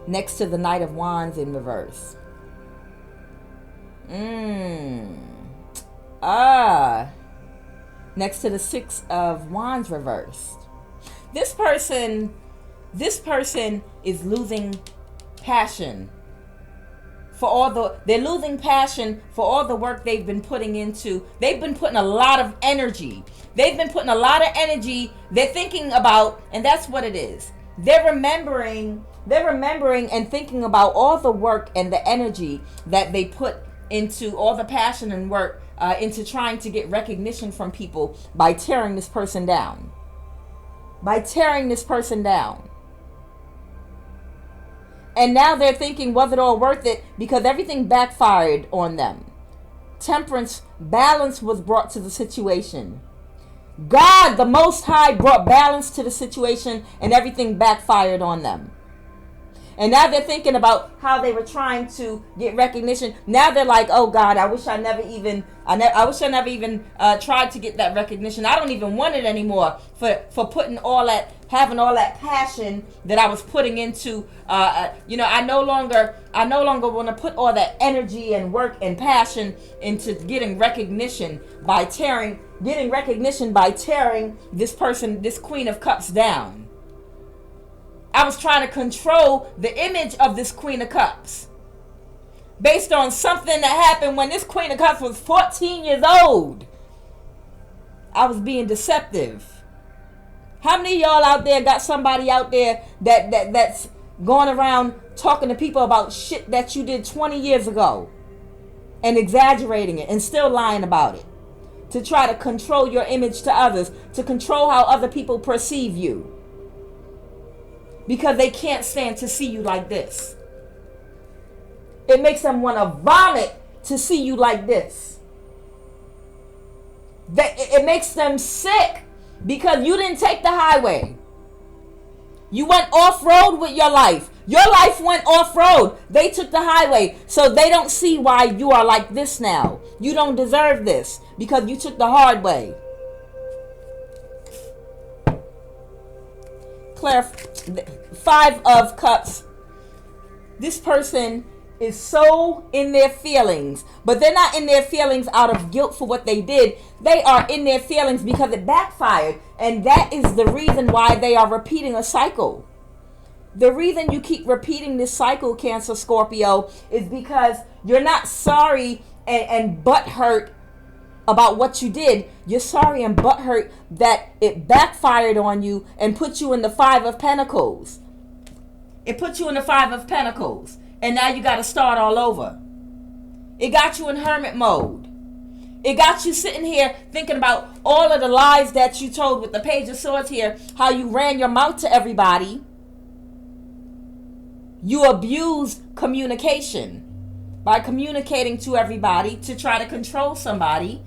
Next to the Knight of Wands in reverse. Next to the Six of Wands reversed. This person is losing passion they're losing passion for all the work they've been putting into. They've been putting a lot of energy. They've been putting a lot of energy. They're thinking about, and that's what it is. They're remembering and thinking about all the work and the energy that they put into, all the passion and work into trying to get recognition from people by tearing this person down. By tearing this person down. And now they're thinking, was it all worth it? Because everything backfired on them. Temperance, balance was brought to the situation. God, the Most High, brought balance to the situation, and everything backfired on them. And now they're thinking about how they were trying to get recognition. Now they're like, oh God, I wish I never even tried to get that recognition. I don't even want it anymore for putting all that, having all that passion that I was putting into, I no longer want to put all that energy and work and passion into getting recognition by tearing this person, this Queen of Cups, down. I was trying to control the image of this Queen of Cups based on something that happened when this Queen of Cups was 14 years old. I was being deceptive. How many of y'all out there got somebody out there that's going around talking to people about shit that you did 20 years ago and exaggerating it and still lying about it to try to control your image to others, to control how other people perceive you? Because they can't stand to see you like this. It makes them want to vomit to see you like this. It makes them sick because you didn't take the highway. You went off-road with your life. Your life went off-road. They took the highway. So they don't see why you are like this now. You don't deserve this because you took the hard way. Five of Cups. This person is so in their feelings, but they're not in their feelings out of guilt for what they did. They are in their feelings because it backfired, and that is the reason why they are repeating a cycle. The reason you keep repeating this cycle, Cancer, Scorpio, is because you're not sorry and butthurt about what you did. You're sorry and butthurt that it backfired on you and put you in the Five of Pentacles. It put you in the Five of Pentacles. And now you got to start all over. It got you in hermit mode. It got you sitting here thinking about all of the lies that you told with the Page of Swords here. How you ran your mouth to everybody. You abused communication by communicating to everybody to try to control somebody.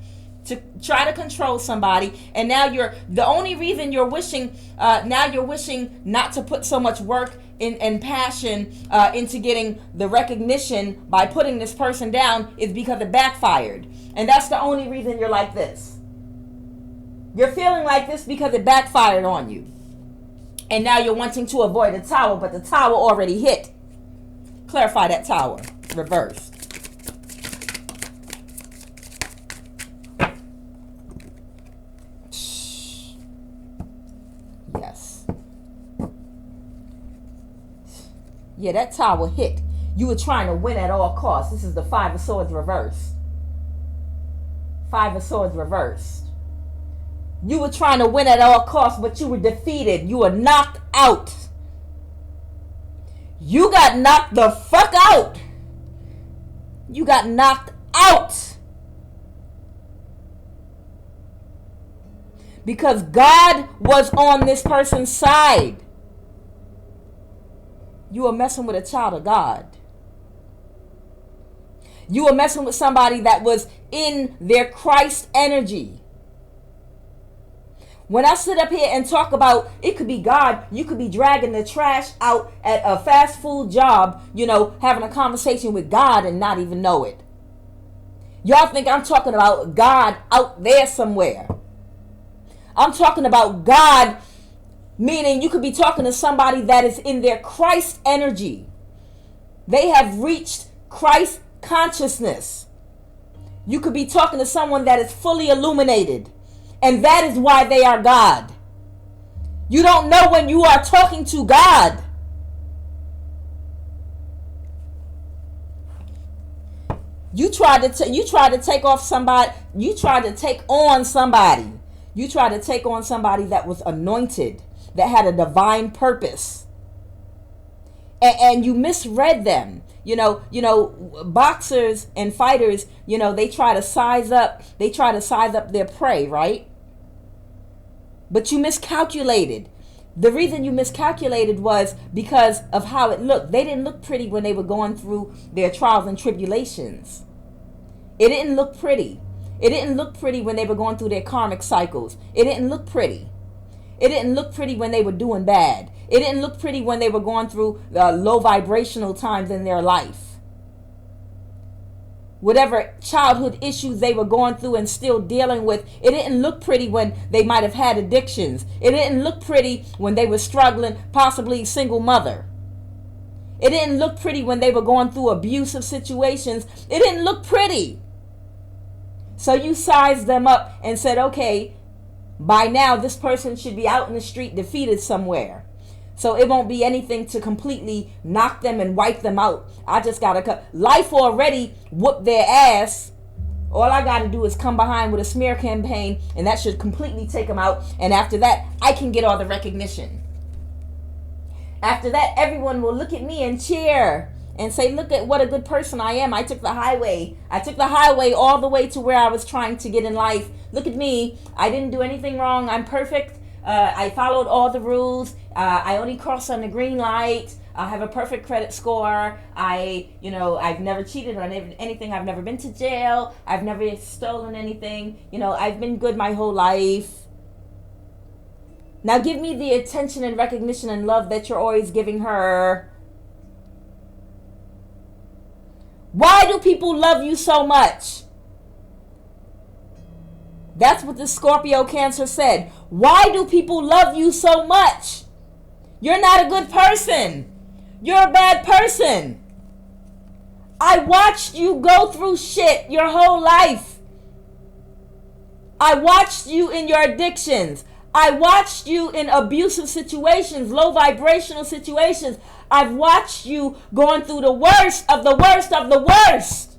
And now the only reason you're wishing not to put so much work and passion into getting the recognition by putting this person down is because it backfired. And that's the only reason you're like this. You're feeling like this because it backfired on you. And now you're wanting to avoid the Tower, but the Tower already hit. Clarify that Tower. Reversed. Yes. Yeah, that Tower hit. You were trying to win at all costs. This is the Five of Swords reversed. Five of Swords reversed. You were trying to win at all costs, but you were defeated. You were knocked out. You got knocked the fuck out. You got knocked out. Because God was on this person's side. You were messing with a child of God. You were messing with somebody that was in their Christ energy. When I sit up here and talk about it could be God, you could be dragging the trash out at a fast food job, having a conversation with God and not even know it. Y'all think I'm talking about God out there somewhere. I'm talking about God, meaning you could be talking to somebody that is in their Christ energy. They have reached Christ consciousness. You could be talking to someone that is fully illuminated. And that is why they are God. You don't know when you are talking to God. You tried to take off somebody. You tried to take on somebody. You tried to take on somebody that was anointed, that had a divine purpose. And you misread them. You know, boxers and fighters, you know, they try to size up their prey, right? But you miscalculated. The reason you miscalculated was because of how it looked. They didn't look pretty when they were going through their trials and tribulations. It didn't look pretty. It didn't look pretty when they were going through their karmic cycles. It didn't look pretty. It didn't look pretty when they were doing bad. It didn't look pretty when they were going through low vibrational times in their life. Whatever childhood issues they were going through and still dealing with, it didn't look pretty when they might have had addictions. It didn't look pretty when they were struggling, possibly single mother. It didn't look pretty when they were going through abusive situations. It didn't look pretty. So you sized them up and said, okay, by now this person should be out in the street defeated somewhere. So it won't be anything to completely knock them and wipe them out. I just got to cut. Life already whooped their ass. All I got to do is come behind with a smear campaign, and that should completely take them out. And after that, I can get all the recognition. After that, everyone will look at me and cheer and say, look at what a good person I am. I took the highway. I took the highway all the way to where I was trying to get in life. Look at me. I didn't do anything wrong. I'm perfect. I followed all the rules. I only crossed on the green light. I have a perfect credit score. I've never cheated on anything. I've never been to jail. I've never stolen anything. I've been good my whole life. Now give me the attention and recognition and love that you're always giving her. Why do people love you so much? That's what the Scorpio Cancer said. Why do people love you so much? You're not a good person. You're a bad person. I watched you go through shit your whole life. I watched you in your addictions. I watched you in abusive situations, low vibrational situations. I've watched you going through the worst of the worst of the worst.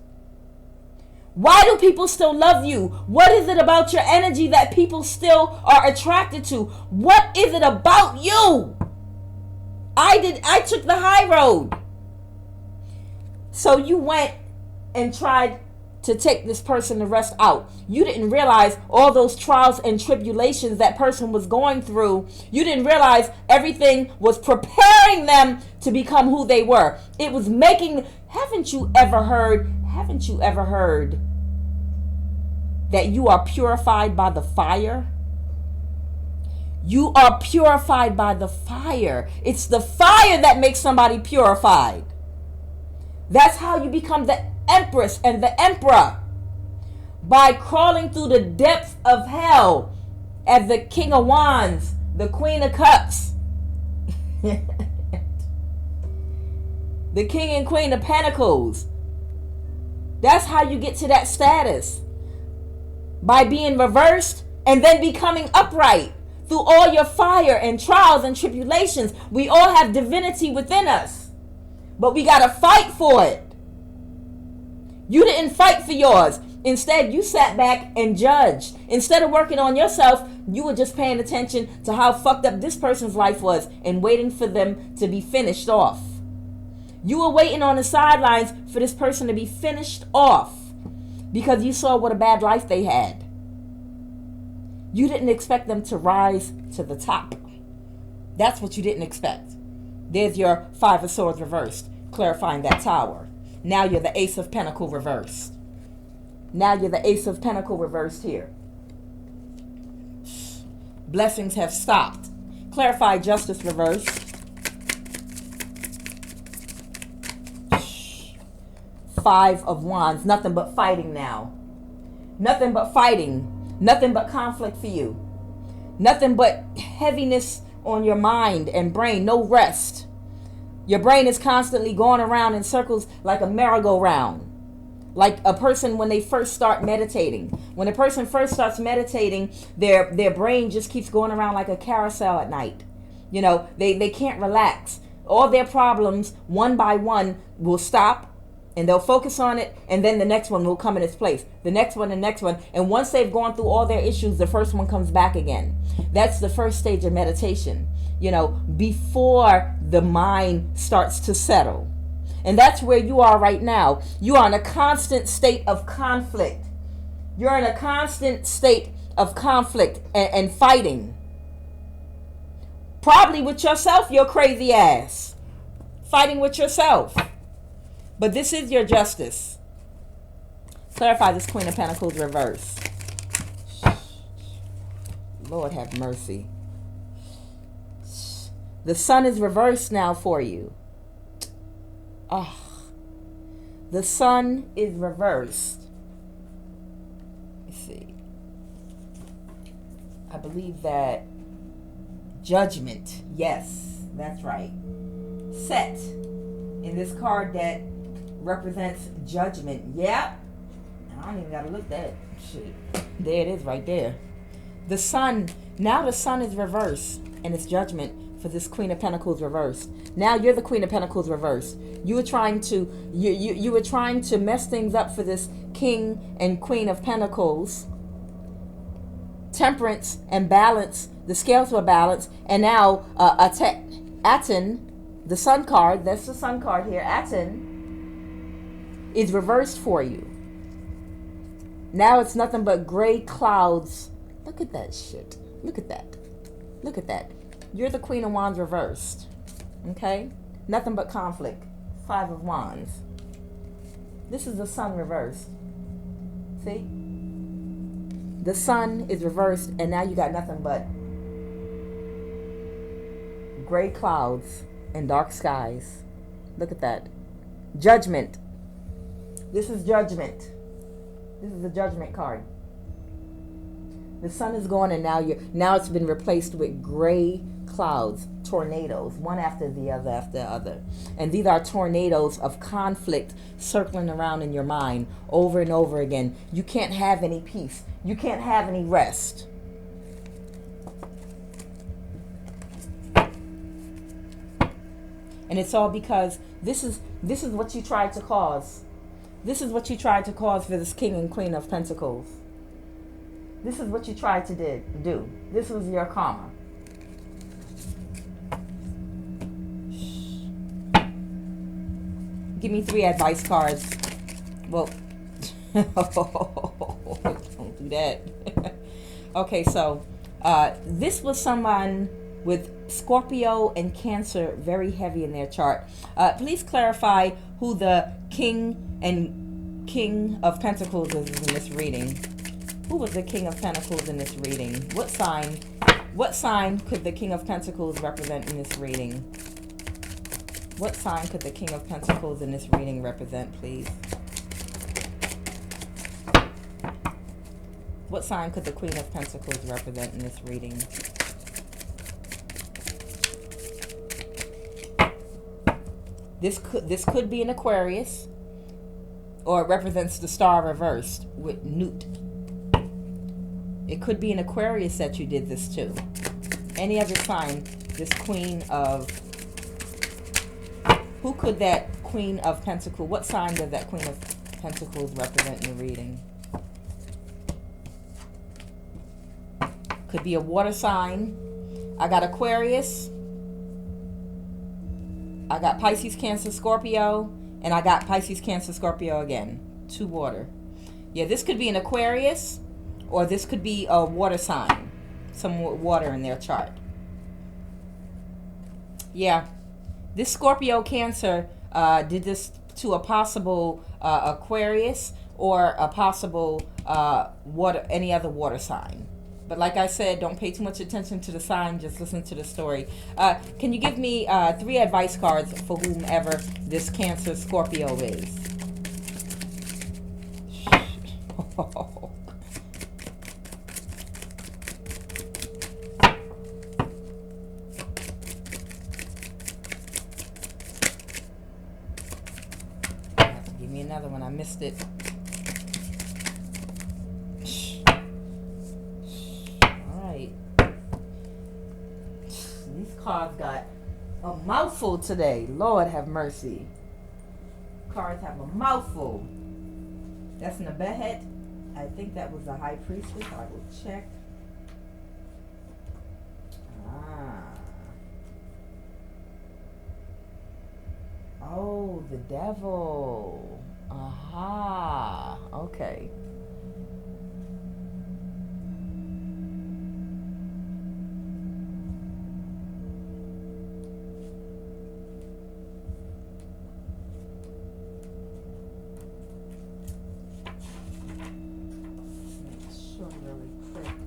Why do people still love you? What is it about your energy that people still are attracted to? What is it about you? I took the high road. So you went and tried to take this person to rest out. You didn't realize all those trials and tribulations that person was going through. You didn't realize everything was preparing them to become who they were. It was making, haven't you ever heard that you are purified by the fire? You are purified by the fire. It's the fire that makes somebody purified. That's how you become the empress and the emperor. By crawling through the depths of hell as the King of Wands, the Queen of Cups, the King and Queen of Pentacles. That's how you get to that status. By being reversed and then becoming upright. Through all your fire and trials and tribulations, we all have divinity within us. But we got to fight for it. You didn't fight for yours. Instead, you sat back and judged. Instead of working on yourself, you were just paying attention to how fucked up this person's life was and waiting for them to be finished off. You were waiting on the sidelines for this person to be finished off because you saw what a bad life they had. You didn't expect them to rise to the top. That's what you didn't expect. There's your Five of Swords reversed, clarifying that tower. Now you're the Ace of Pentacles reversed. Now you're the Ace of Pentacles reversed here. Blessings have stopped. Clarify Justice reversed. Five of Wands. Nothing but fighting now. Nothing but fighting. Nothing but conflict for you. Nothing but heaviness on your mind and brain. No rest. Your brain is constantly going around in circles like a merry-go-round. Like a person when they first start meditating. When a person first starts meditating, their brain just keeps going around like a carousel at night. They can't relax. All their problems, one by one, will stop. And they'll focus on it, and then the next one will come in its place. The next one, the next one. And once they've gone through all their issues, the first one comes back again. That's the first stage of meditation, you know, before the mind starts to settle. And that's where you are right now. You are in a constant state of conflict. You're in a constant state of conflict and fighting. Probably with yourself, your crazy ass. Fighting with yourself. But this is your justice. Clarify this Queen of Pentacles reverse. Lord have mercy. The sun is reversed now for you. Oh, the sun is reversed. Let's see. I believe that judgment. Yes, that's right. Set in this card that represents judgment. Yep. I don't even gotta look that shit. There it is right there. The sun. Now the sun is reversed and it's judgment for this Queen of Pentacles reversed. Now you're the Queen of Pentacles reversed. You were trying to you were trying to mess things up for this King and Queen of Pentacles. Temperance and balance. The scales were balanced, and now Aten, the sun card. That's the sun card here. Aten is reversed for you. Now it's nothing but gray clouds. Look at that shit. Look at that. Look at that. You're the Queen of Wands reversed. Okay? Nothing but conflict. 5 of Wands. This is the sun reversed. See? The sun is reversed, and now you got nothing but gray clouds and dark skies. Look at that. Judgment. This is judgment. This is the judgment card. The sun is gone, and now it's been replaced with gray clouds, tornadoes, one after the other. And these are tornadoes of conflict circling around in your mind over and over again. You can't have any peace. You can't have any rest. And it's all because this is what you tried to cause. This is what you tried to cause for this King and Queen of Pentacles. This is what you tried to do. This was your karma. Give me 3 advice cards. Well, don't do that. Okay, so this was someone with Scorpio and Cancer very heavy in their chart. Please clarify who the King of Pentacles is in this reading. Who was the King of Pentacles in this reading? What sign could the King of Pentacles represent in this reading? What sign could the King of Pentacles in this reading represent, please? What sign could the Queen of Pentacles represent in this reading? This could be an Aquarius, or it represents the star reversed with Newt. It could be an Aquarius that you did this to. Any other sign, this Queen of... Who could that Queen of Pentacles... What sign does that Queen of Pentacles represent in the reading? Could be a water sign. I got Aquarius. I got Pisces, Cancer, Scorpio. And I got Pisces, Cancer, Scorpio again. 2 water. Yeah, this could be an Aquarius. Or this could be a water sign. Some water in their chart. Yeah. This Scorpio Cancer did this to a possible Aquarius or a possible any other water sign. But like I said, don't pay too much attention to the sign. Just listen to the story. Can you give me 3 advice cards for whomever this Cancer Scorpio is? Give me another one. I missed it. These cards got a mouthful today. Lord have mercy. cards have a mouthful. That's in the bedhead. I think that was the High Priestess. I will check. Oh, the devil. Aha. Okay.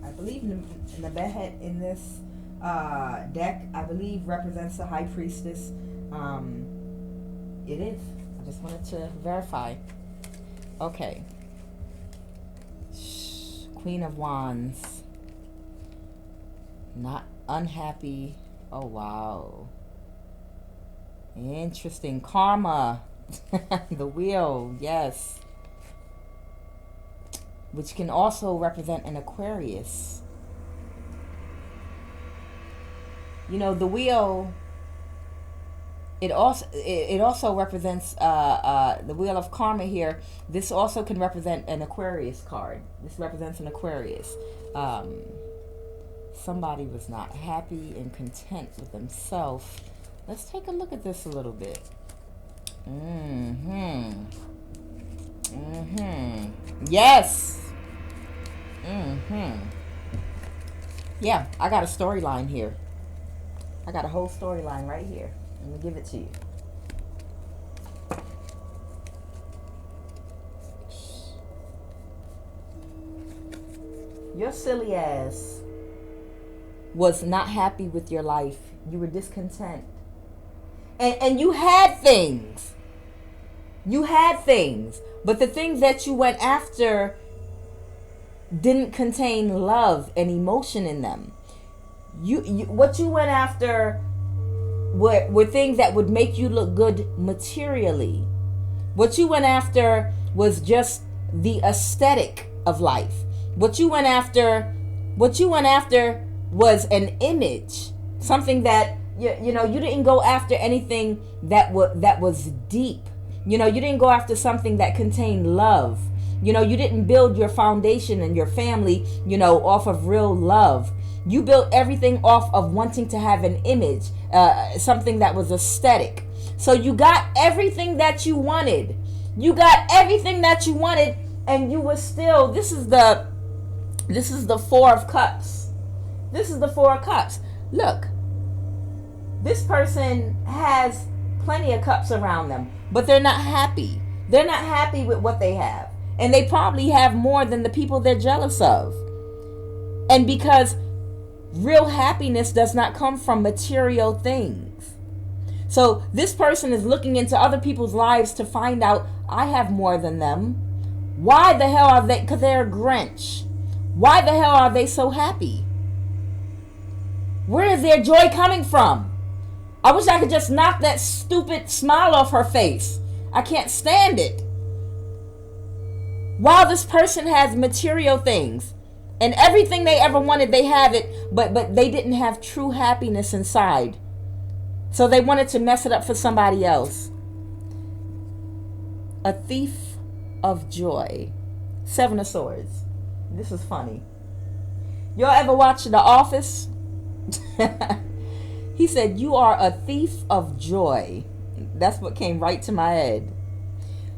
I believe in the bedhead in this deck, I believe represents the High Priestess. It is. I just wanted to verify. Okay. Queen of Wands. Not unhappy. Oh, wow. Interesting. Karma. The wheel. Yes. Which can also represent an Aquarius. You know, the wheel, it also represents the wheel of karma here. This also can represent an Aquarius card. This represents an Aquarius. Somebody was not happy and content with themselves. Let's take a look at this a little bit. Yes. Yeah, I got a storyline here. I got a whole storyline right here. Let me give it to you. Your silly ass was not happy with your life. You were discontent. And you had things. You had things. But the things that you went after didn't contain love and emotion in them. What you went after were things that would make you look good materially. What you went after was just the aesthetic of life. What you went after was an image, something that you know, you didn't go after anything that was deep. You know, you didn't go after something that contained love. You know, you didn't build your foundation and your family, you know, off of real love. You built everything off of wanting to have an image, something that was aesthetic. So you got everything that you wanted. You got everything that you wanted, and you were still, this is the Four of Cups. This is the Four of Cups. Look, this person has plenty of cups around them, but they're not happy. They're not happy with what they have. And they probably have more than the people they're jealous of. And because real happiness does not come from material things. So this person is looking into other people's lives to find out, I have more than them. Why the hell are they? Because they're a Grinch. Why the hell are they so happy? Where is their joy coming from? I wish I could just knock that stupid smile off her face. I can't stand it. While this person has material things and everything they ever wanted, they have it, but they didn't have true happiness inside. So they wanted to mess it up for somebody else. A thief of joy. Seven of Swords. This is funny. Y'all ever watch The Office? He said, you are a thief of joy. That's what came right to my head.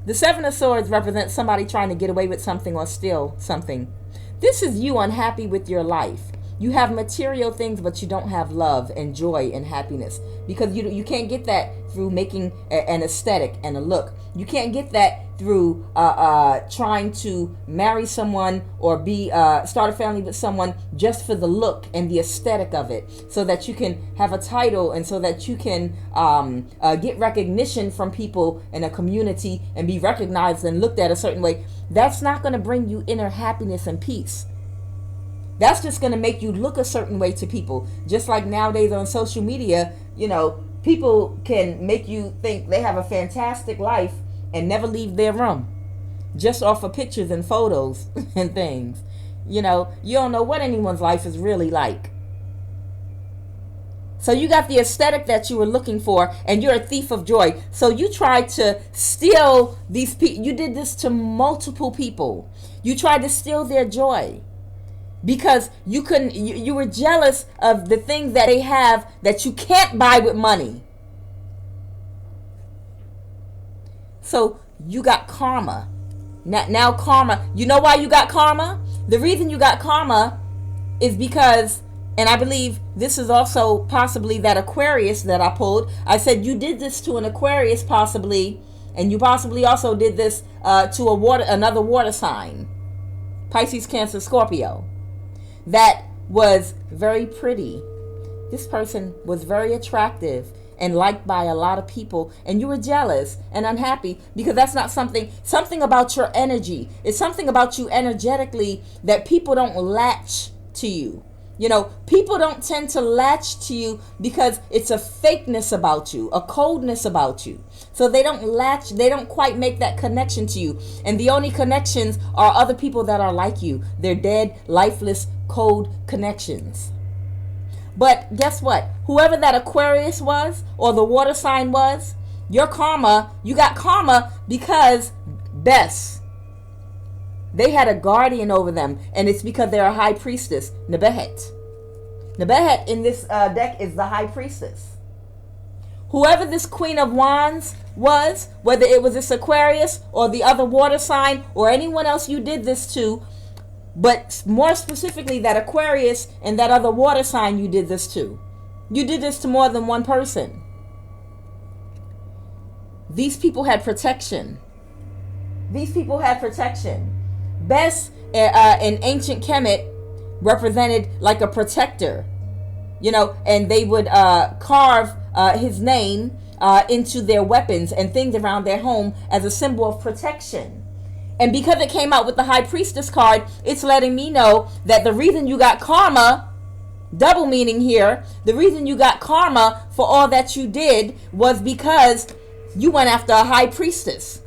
The Seven of Swords represents somebody trying to get away with something or steal something. This is you unhappy with your life. You have material things, but you don't have love and joy and happiness. Because you can't get that through making an aesthetic and a look. You can't get that through trying to marry someone or start a family with someone just for the look and the aesthetic of it, so that you can have a title and so that you can get recognition from people in a community and be recognized and looked at a certain way. That's not going to bring you inner happiness and peace. That's just going to make you look a certain way to people. Just like nowadays on social media, you know, people can make you think they have a fantastic life and never leave their room, just off of pictures and photos and things. You know, you don't know what anyone's life is really like. So you got the aesthetic that you were looking for, and you're a thief of joy. So you tried to steal these people. You did this to multiple people. You tried to steal their joy because you couldn't. You were jealous of the things that they have that you can't buy with money. So you got karma. Now karma. You know why you got karma? The reason you got karma is because, and I believe this is also possibly that Aquarius that I pulled. I said you did this to an Aquarius possibly, and you possibly also did this to another water sign. Pisces, Cancer, Scorpio. That was very pretty. This person was very attractive and liked by a lot of people, and you were jealous and unhappy because that's not something about your energy. It's something about you energetically that people don't latch to you. You know, people don't tend to latch to you because it's a fakeness about you, a coldness about you. So they don't latch, they don't quite make that connection to you. And the only connections are other people that are like you. They're dead, lifeless, cold connections. But guess what? Whoever that Aquarius was, or the water sign was, your karma, you got karma because Bess, they had a guardian over them, and it's because they're a high priestess, Nebehet. Nebehet in this deck is the high priestess. Whoever this Queen of Wands was, whether it was this Aquarius or the other water sign or anyone else you did this to, but more specifically that Aquarius and that other water sign you did this to. You did this to more than one person. These people had protection. These people had protection. Bess in ancient Kemet represented like a protector, you know, and they would carve his name into their weapons and things around their home as a symbol of protection. And because it came out with the High Priestess card, it's letting me know that the reason you got karma, double meaning here, the reason you got karma for all that you did was because you went after a High Priestess.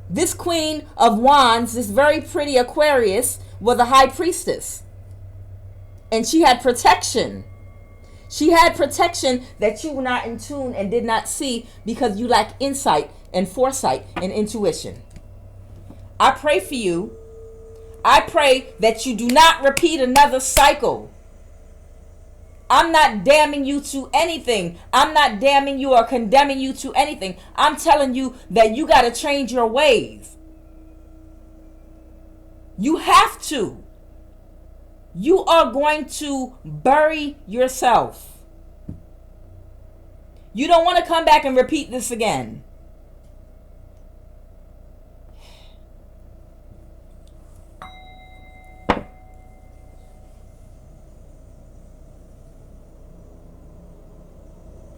This Queen of Wands, this very pretty Aquarius, was a High Priestess. And she had protection. She had protection that you were not in tune and did not see because you lack insight and foresight and intuition. I pray for you. I pray that you do not repeat another cycle. I'm not damning you to anything. I'm not damning you or condemning you to anything. I'm telling you that you got to change your ways. You have to. You are going to bury yourself. You don't want to come back and repeat this again.